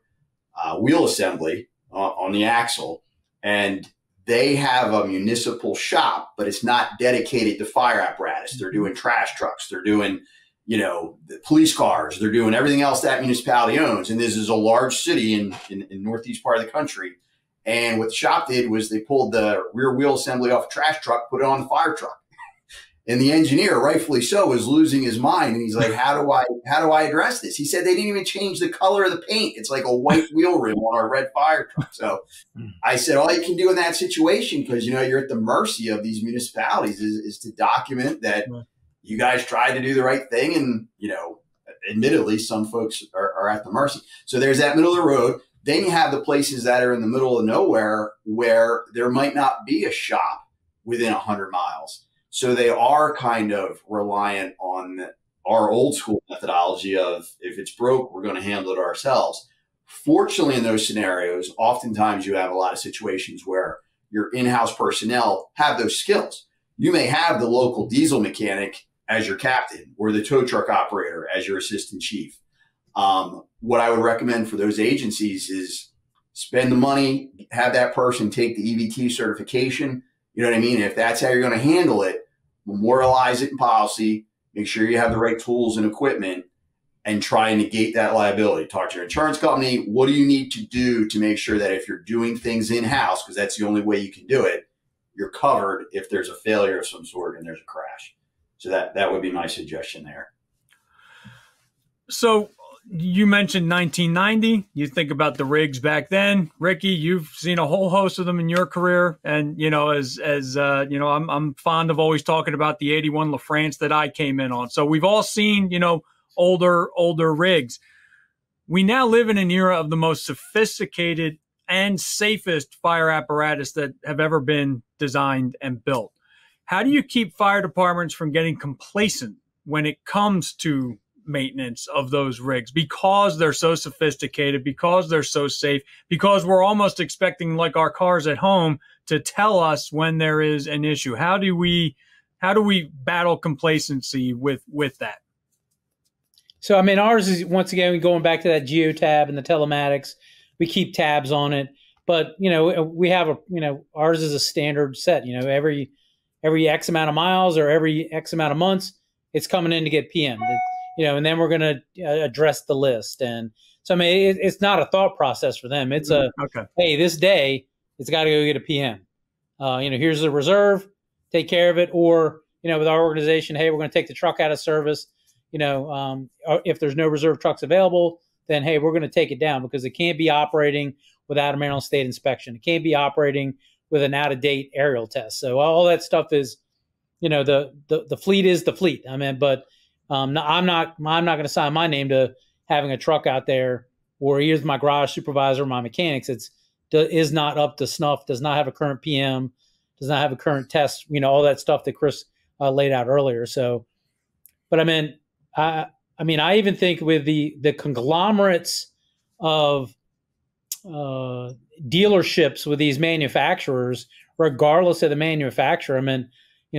wheel assembly on the axle. And they have a municipal shop, but it's not dedicated to fire apparatus. They're doing trash trucks. They're doing, the police cars. They're doing everything else that municipality owns. And this is a large city in northeast part of the country. And what the shop did was they pulled the rear wheel assembly off a trash truck, put it on the fire truck. And the engineer, rightfully so, was losing his mind. And he's like, how do I address this? He said they didn't even change the color of the paint. It's like a white wheel rim on our red fire truck. So I said, all you can do in that situation, because, you're at the mercy of these municipalities, is to document that you guys tried to do the right thing. And, admittedly, some folks are at the mercy. So there's that middle of the road. Then you have the places that are in the middle of nowhere where there might not be a shop within 100 miles. So they are kind of reliant on our old school methodology of, if it's broke, we're going to handle it ourselves. Fortunately, in those scenarios, oftentimes you have a lot of situations where your in-house personnel have those skills. You may have the local diesel mechanic as your captain, or the tow truck operator as your assistant chief. What I would recommend for those agencies is spend the money, have that person take the EVT certification. You know what I mean? If that's how you're going to handle it, memorialize it in policy, make sure you have the right tools and equipment, and try and negate that liability. Talk to your insurance company. What do you need to do to make sure that if you're doing things in-house, because that's the only way you can do it, you're covered if there's a failure of some sort and there's a crash. So that would be my suggestion there. So you mentioned 1990. You think about the rigs back then. Ricky, you've seen a whole host of them in your career. And, I'm fond of always talking about the 81 LaFrance that I came in on. So we've all seen, older rigs. We now live in an era of the most sophisticated and safest fire apparatus that have ever been designed and built. How do you keep fire departments from getting complacent when it comes to maintenance of those rigs, because they're so sophisticated, because they're so safe, because we're almost expecting, like our cars at home, to tell us when there is an issue? How do we battle complacency with that? So, ours is, once again, going back to that geo tab and the telematics, we keep tabs on it, but, we have ours is a standard set, every X amount of miles or every X amount of months, it's coming in to get PM. and then we're going to address the list. And so, I mean, it's not a thought process for them. It's hey, this day it's got to go get a PM. Here's the reserve, take care of it. Or, with our organization, hey, we're going to take the truck out of service. If there's no reserve trucks available, then, hey, we're going to take it down because it can't be operating without a Maryland State inspection. It can't be operating with an out-of-date aerial test. So all that stuff is, the fleet is the fleet. I mean, but I'm not going to sign my name to having a truck out there or here's my garage supervisor, my mechanics. Is not up to snuff, does not have a current PM, does not have a current test, all that stuff that Chris laid out earlier. So, but I even think with the conglomerates of dealerships with these manufacturers, regardless of the manufacturer,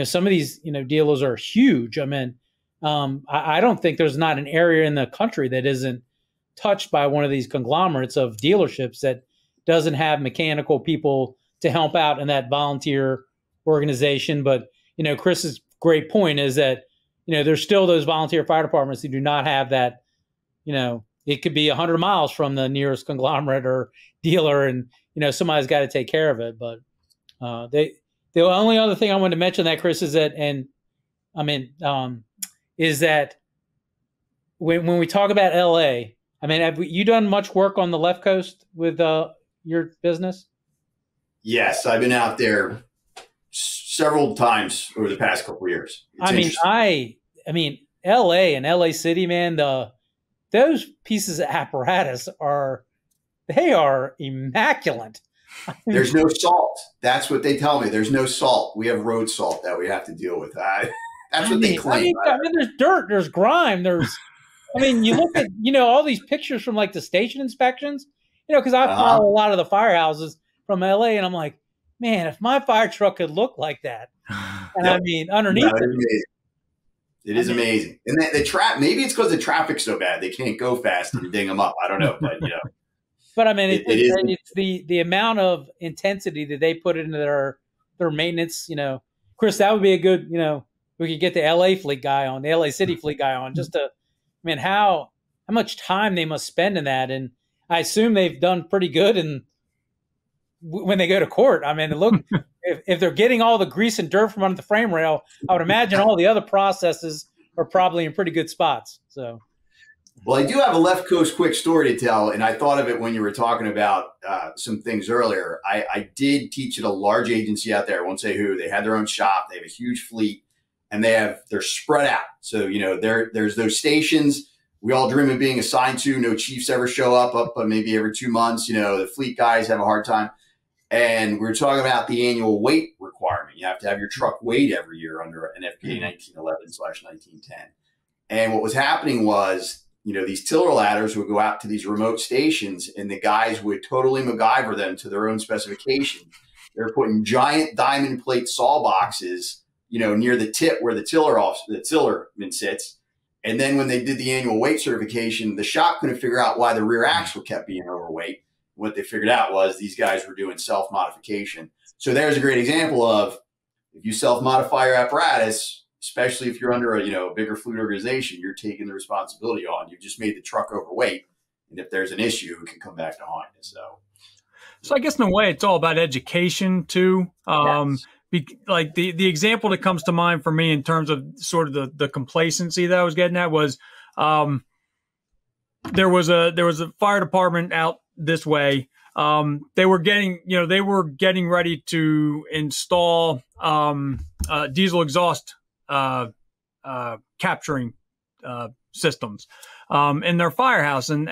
some of these, dealers are huge. I don't think there's not an area in the country that isn't touched by one of these conglomerates of dealerships that doesn't have mechanical people to help out in that volunteer organization. But, Chris's great point is that, there's still those volunteer fire departments who do not have that, it could be 100 miles from the nearest conglomerate or dealer and, somebody's got to take care of it. But the only other thing I wanted to mention that, Chris, is that, is that when we talk about LA, have you done much work on the left coast with your business? Yes, I've been out there several times over the past couple of years. LA and LA City, man, those pieces of apparatus are immaculate. There's no salt. That's what they tell me. There's no salt. We have road salt that we have to deal with. That's what they claim. There's dirt, there's grime, you look at, all these pictures from like the station inspections, because I follow a lot of the firehouses from LA and I'm like, man, if my fire truck could look like that. And underneath it is amazing. And the maybe it's because the traffic's so bad, they can't go fast and ding them up. I don't know, but But it's the amount of intensity that they put into their maintenance, Chris, that would be a good, we could get the LA fleet guy on, the LA City fleet guy on just to, how much time they must spend in that. And I assume they've done pretty good. And when they go to court, look, if they're getting all the grease and dirt from under the frame rail, I would imagine all the other processes are probably in pretty good spots. So, well, I do have a left coast quick story to tell. And I thought of it when you were talking about some things earlier. I did teach at a large agency out there. I won't say who. They had their own shop. They have a huge fleet. And they're spread out. So, there's those stations we all dream of being assigned to. No chiefs ever show up maybe every 2 months. The fleet guys have a hard time. And we were talking about the annual weight requirement. You have to have your truck weighed every year under an FPA 1911/1910. And what was happening was, these tiller ladders would go out to these remote stations and the guys would totally MacGyver them to their own specification. They're putting giant diamond plate saw boxes near the tip where the tillerman sits. And then when they did the annual weight certification, the shop couldn't figure out why the rear axle kept being overweight. What they figured out was these guys were doing self-modification. So there's a great example of if you self-modify your apparatus, especially if you're under a bigger fleet organization, you're taking the responsibility on. You've just made the truck overweight. And if there's an issue, it can come back to haunt you. So I guess in a way, it's all about education too. Yes. Like the example that comes to mind for me in terms of sort of the complacency that I was getting at was there was a fire department out this way. They were getting ready to install diesel exhaust capturing systems in their firehouse, and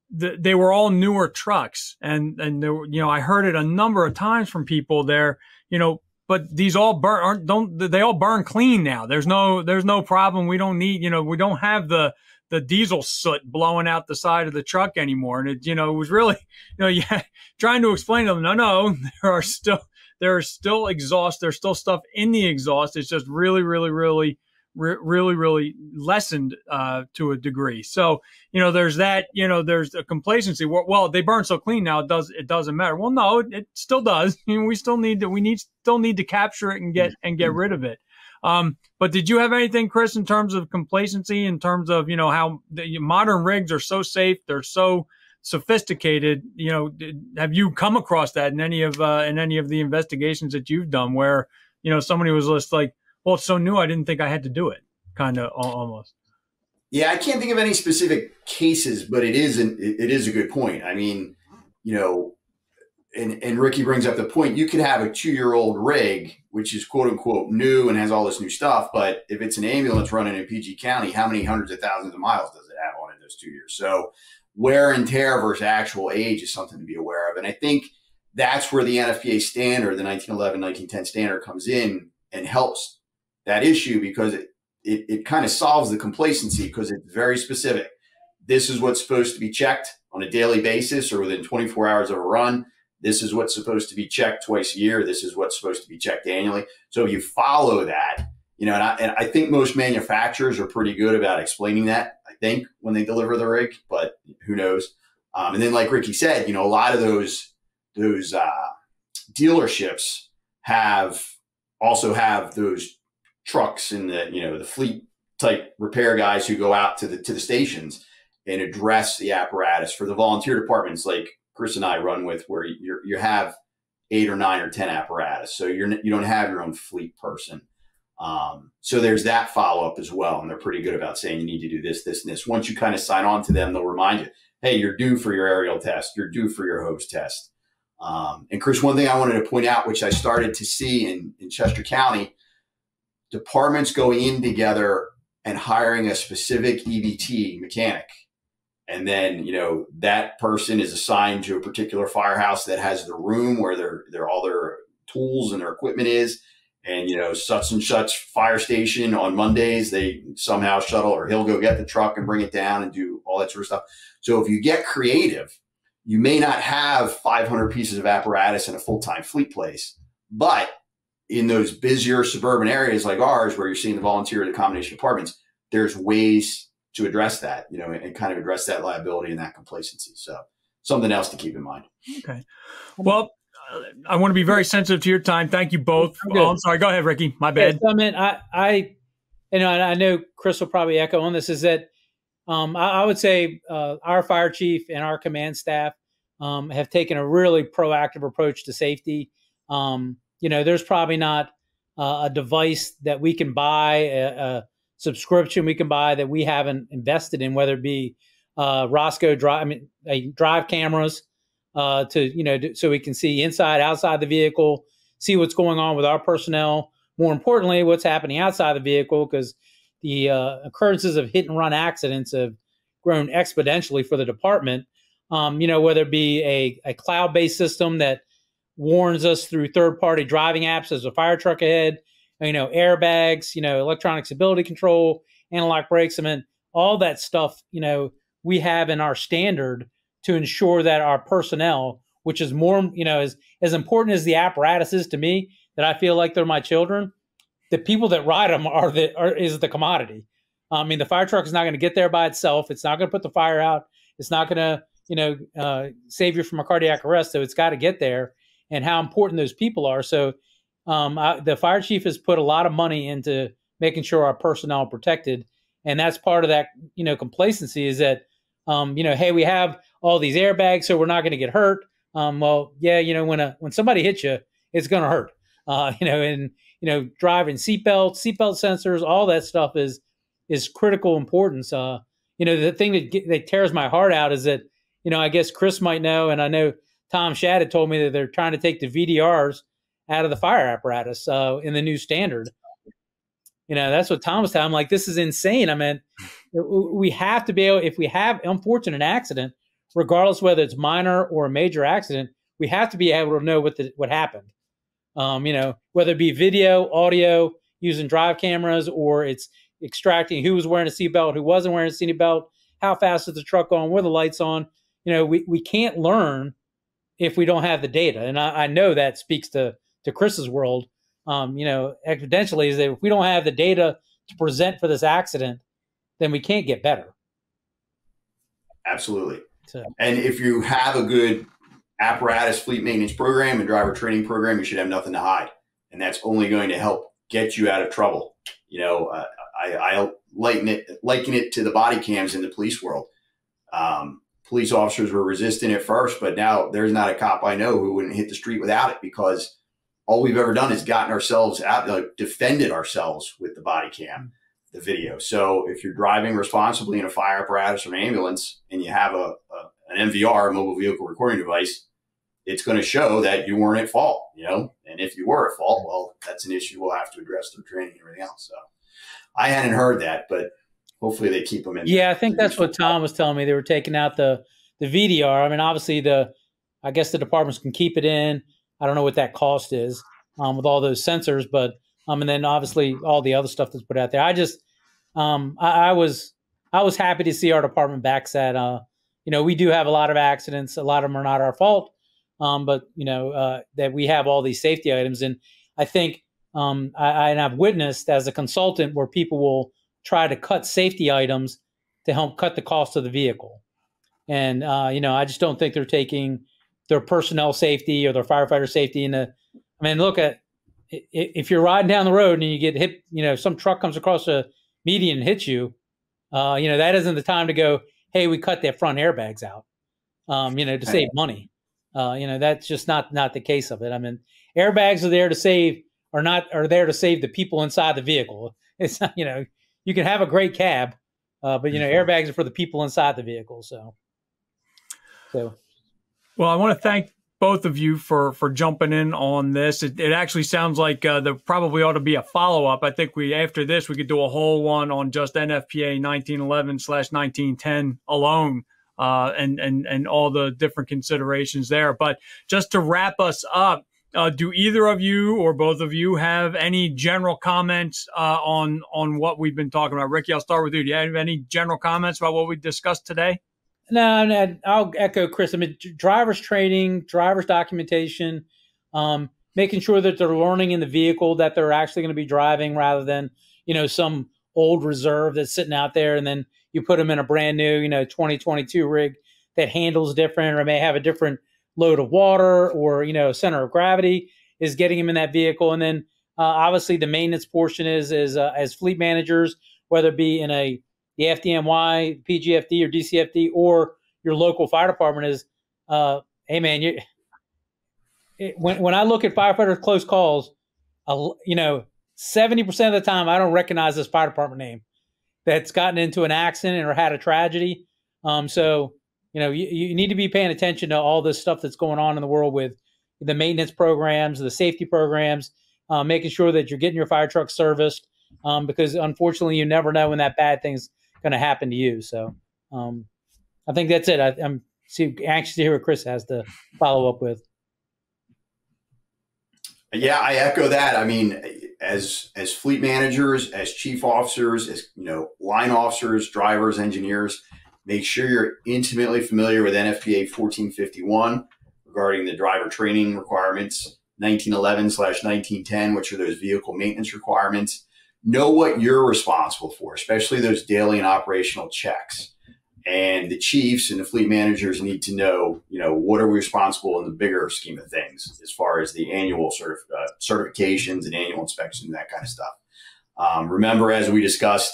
they were all newer trucks, and there were, I heard it a number of times from people there, but these all they all burn clean now. There's no problem. We don't need, we don't have the diesel soot blowing out the side of the truck anymore. And it was really, trying to explain to them, no, there are still exhaust. There's still stuff in the exhaust. It's just really, really, really, really, really lessened to a degree. So, there's that, there's a complacency. Well, they burn so clean now, it doesn't matter. Well, no, it still does. We still need to capture it and get rid of it. But did you have anything, Chris, in terms of complacency, in terms of, how the modern rigs are so safe, they're so sophisticated, have you come across that in any of the investigations that you've done where, somebody was just like, well, it's so new, I didn't think I had to do it, kind of almost. Yeah, I can't think of any specific cases, but it is a good point. I mean, and Ricky brings up the point, you could have a 2-year-old rig, which is quote unquote new and has all this new stuff. But if it's an ambulance running in PG County, how many hundreds of thousands of miles does it have on in those 2 years? So wear and tear versus actual age is something to be aware of. And I think that's where the NFPA standard, the 1911, 1910 standard comes in and helps that issue, because it kind of solves the complacency, because it's very specific. This is what's supposed to be checked on a daily basis or within 24 hours of a run. This is what's supposed to be checked twice a year. This is what's supposed to be checked annually. So if you follow that, and I think most manufacturers are pretty good about explaining that, I think, when they deliver the rig, but who knows? And then, like Ricky said, a lot of those dealerships also have those trucks and the fleet type repair guys who go out to the stations and address the apparatus for the volunteer departments like Chris and I run with, where you have 8 or 9 or 10 apparatus. So you don't have your own fleet person. So there's that follow up as well. And they're pretty good about saying you need to do this, this, and this. Once you kind of sign on to them, they'll remind you, hey, you're due for your aerial test. You're due for your hose test. And Chris, one thing I wanted to point out, which I started to see in Chester County, departments going in together and hiring a specific EVT mechanic. And then, that person is assigned to a particular firehouse that has the room where all their tools and their equipment is. And, such and such fire station on Mondays, they somehow shuttle, or he'll go get the truck and bring it down and do all that sort of stuff. So if you get creative, you may not have 500 pieces of apparatus in a full-time fleet place, but in those busier suburban areas like ours, where you're seeing the volunteer or the combination departments, there's ways to address that, and kind of address that liability and that complacency. So something else to keep in mind. Okay. Well, I want to be very sensitive to your time. Thank you both. Oh, I'm sorry. Go ahead, Ricky. My bad. Yes, I know Chris will probably echo on this, is that I would say our fire chief and our command staff have taken a really proactive approach to safety. There's probably not a device that we can buy, a subscription we can buy that we haven't invested in, whether it be Roscoe drive cameras so we can see inside, outside the vehicle, see what's going on with our personnel. More importantly, what's happening outside the vehicle, because the occurrences of hit and run accidents have grown exponentially for the department. Whether it be a cloud-based system that warns us through third-party driving apps as a fire truck ahead, airbags, electronic stability control, anti-lock brakes. All that stuff, we have in our standard to ensure that our personnel, which is more, as important as the apparatus is to me, that I feel like they're my children, the people that ride them is the commodity. The fire truck is not going to get there by itself. It's not going to put the fire out. It's not going to, save you from a cardiac arrest. So it's got to get there, and how important those people are. So the fire chief has put a lot of money into making sure our personnel are protected. And that's part of that, complacency, is that, hey, we have all these airbags, so we're not going to get hurt. Well, yeah, when somebody hits you, it's going to hurt. Driving seatbelt sensors, all that stuff is critical importance. The thing that tears my heart out is that, I guess Chris might know, and I know Tom Shadd had told me that they're trying to take the VDRs out of the fire apparatus in the new standard. That's what Tom was telling me. I'm like, this is insane. We have to be able, if we have unfortunate accident, regardless whether it's minor or a major accident, we have to be able to know what happened. Whether it be video, audio, using drive cameras, or it's extracting who was wearing a seatbelt, who wasn't wearing a seatbelt, how fast is the truck on, were the lights on. We can't learn if we don't have the data. And I know that speaks to Chris's world, exponentially, is that if we don't have the data to present for this accident, then we can't get better. Absolutely. And if you have a good apparatus fleet maintenance program and driver training program, you should have nothing to hide. And that's only going to help get you out of trouble I liken it to the body cams in the police world. Police officers were resistant at first, but now there's not a cop I know who wouldn't hit the street without it, because all we've ever done is gotten ourselves out, defended ourselves with the body cam, the video. So if you're driving responsibly in a fire apparatus or an ambulance and you have an MVR, a mobile vehicle recording device, it's going to show that you weren't at fault, and if you were at fault, well, that's an issue we'll have to address through training and everything else. So I hadn't heard that, but hopefully they keep them in. Yeah, I think that's what Tom was telling me. They were taking out the VDR. I mean, obviously I guess the departments can keep it in. I don't know what that cost is with all those sensors, but and then obviously all the other stuff that's put out there. I just I was happy to see our department backs that. We do have a lot of accidents. A lot of them are not our fault, but that we have all these safety items, and I think I've witnessed as a consultant where people will try to cut safety items to help cut the cost of the vehicle. And, I just don't think they're taking their personnel safety or their firefighter safety look at, if you're riding down the road and you get hit, some truck comes across a median and hits you, that isn't the time to go, hey, we cut their front airbags out, to save money. That's just not the case of it. I mean, airbags are there to save, are there to save the people inside the vehicle. It's not, you can have a great cab, but airbags are for the people inside the vehicle. So. Well, I want to thank both of you for jumping in on this. It actually sounds like there probably ought to be a follow-up. I think after this, we could do a whole one on just NFPA 1911/1910 alone, and all the different considerations there. But just to wrap us up, do either of you or both of you have any general comments on what we've been talking about? Ricky, I'll start with you. Do you have any general comments about what we discussed today? No, I'll echo Chris. I mean, driver's training, driver's documentation, making sure that they're learning in the vehicle that they're actually going to be driving, rather than, some old reserve that's sitting out there, and then you put them in a brand new, 2022 rig that handles different or may have a different load of water, or, center of gravity is getting them in that vehicle. And then obviously the maintenance portion is as fleet managers, whether it be in the FDNY, PGFD, or DCFD, or your local fire department, is, hey man, when I look at firefighters close calls, 70% of the time I don't recognize this fire department name that's gotten into an accident or had a tragedy. So you need to be paying attention to all this stuff that's going on in the world with the maintenance programs, the safety programs, making sure that you're getting your fire truck serviced, because unfortunately you never know when that bad thing's going to happen to you. So I think that's it. I'm anxious to hear what Chris has to follow up with. Yeah, I echo that. I mean, as fleet managers, as chief officers, as line officers, drivers, engineers, make sure you're intimately familiar with NFPA 1451 regarding the driver training requirements, 1911/1910, which are those vehicle maintenance requirements. Know what you're responsible for, especially those daily and operational checks. And the chiefs and the fleet managers need to know, what are we responsible in the bigger scheme of things, as far as the annual certifications and annual inspections and that kind of stuff. Remember, as we discussed,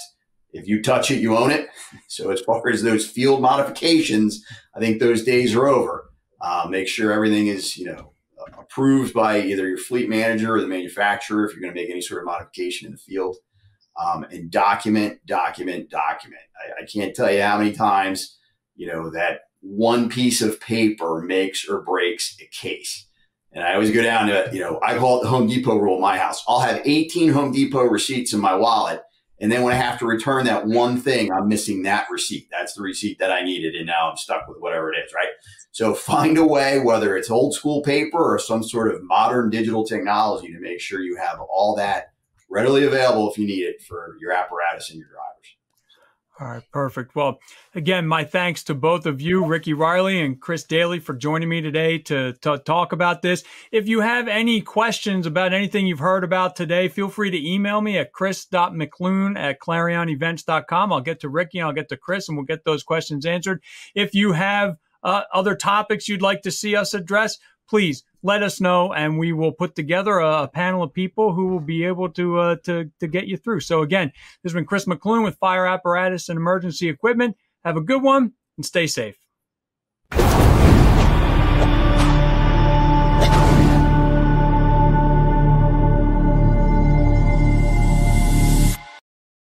if you touch it, you own it. So as far as those field modifications, I think those days are over. Make sure everything is, approved by either your fleet manager or the manufacturer if you're going to make any sort of modification in the field. And document. I can't tell you how many times, that one piece of paper makes or breaks a case. And I always go down to, I call it the Home Depot rule in my house. I'll have 18 Home Depot receipts in my wallet. And then when I have to return that one thing, I'm missing that receipt. That's the receipt that I needed. And now I'm stuck with whatever it is, right? So find a way, whether it's old school paper or some sort of modern digital technology, to make sure you have all that readily available if you need it for your apparatus and your drivers. All right, perfect. Well, again, my thanks to both of you, Ricky Riley and Chris Daly, for joining me today to talk about this. If you have any questions about anything you've heard about today, feel free to email me at chris.mcloone@clarionevents.com. I'll get to Ricky and I'll get to Chris, and we'll get those questions answered. If you have other topics you'd like to see us address, please let us know, and we will put together a panel of people who will be able to get you through. So again, this has been Chris Mc Loone with Fire Apparatus and Emergency Equipment. Have a good one and stay safe.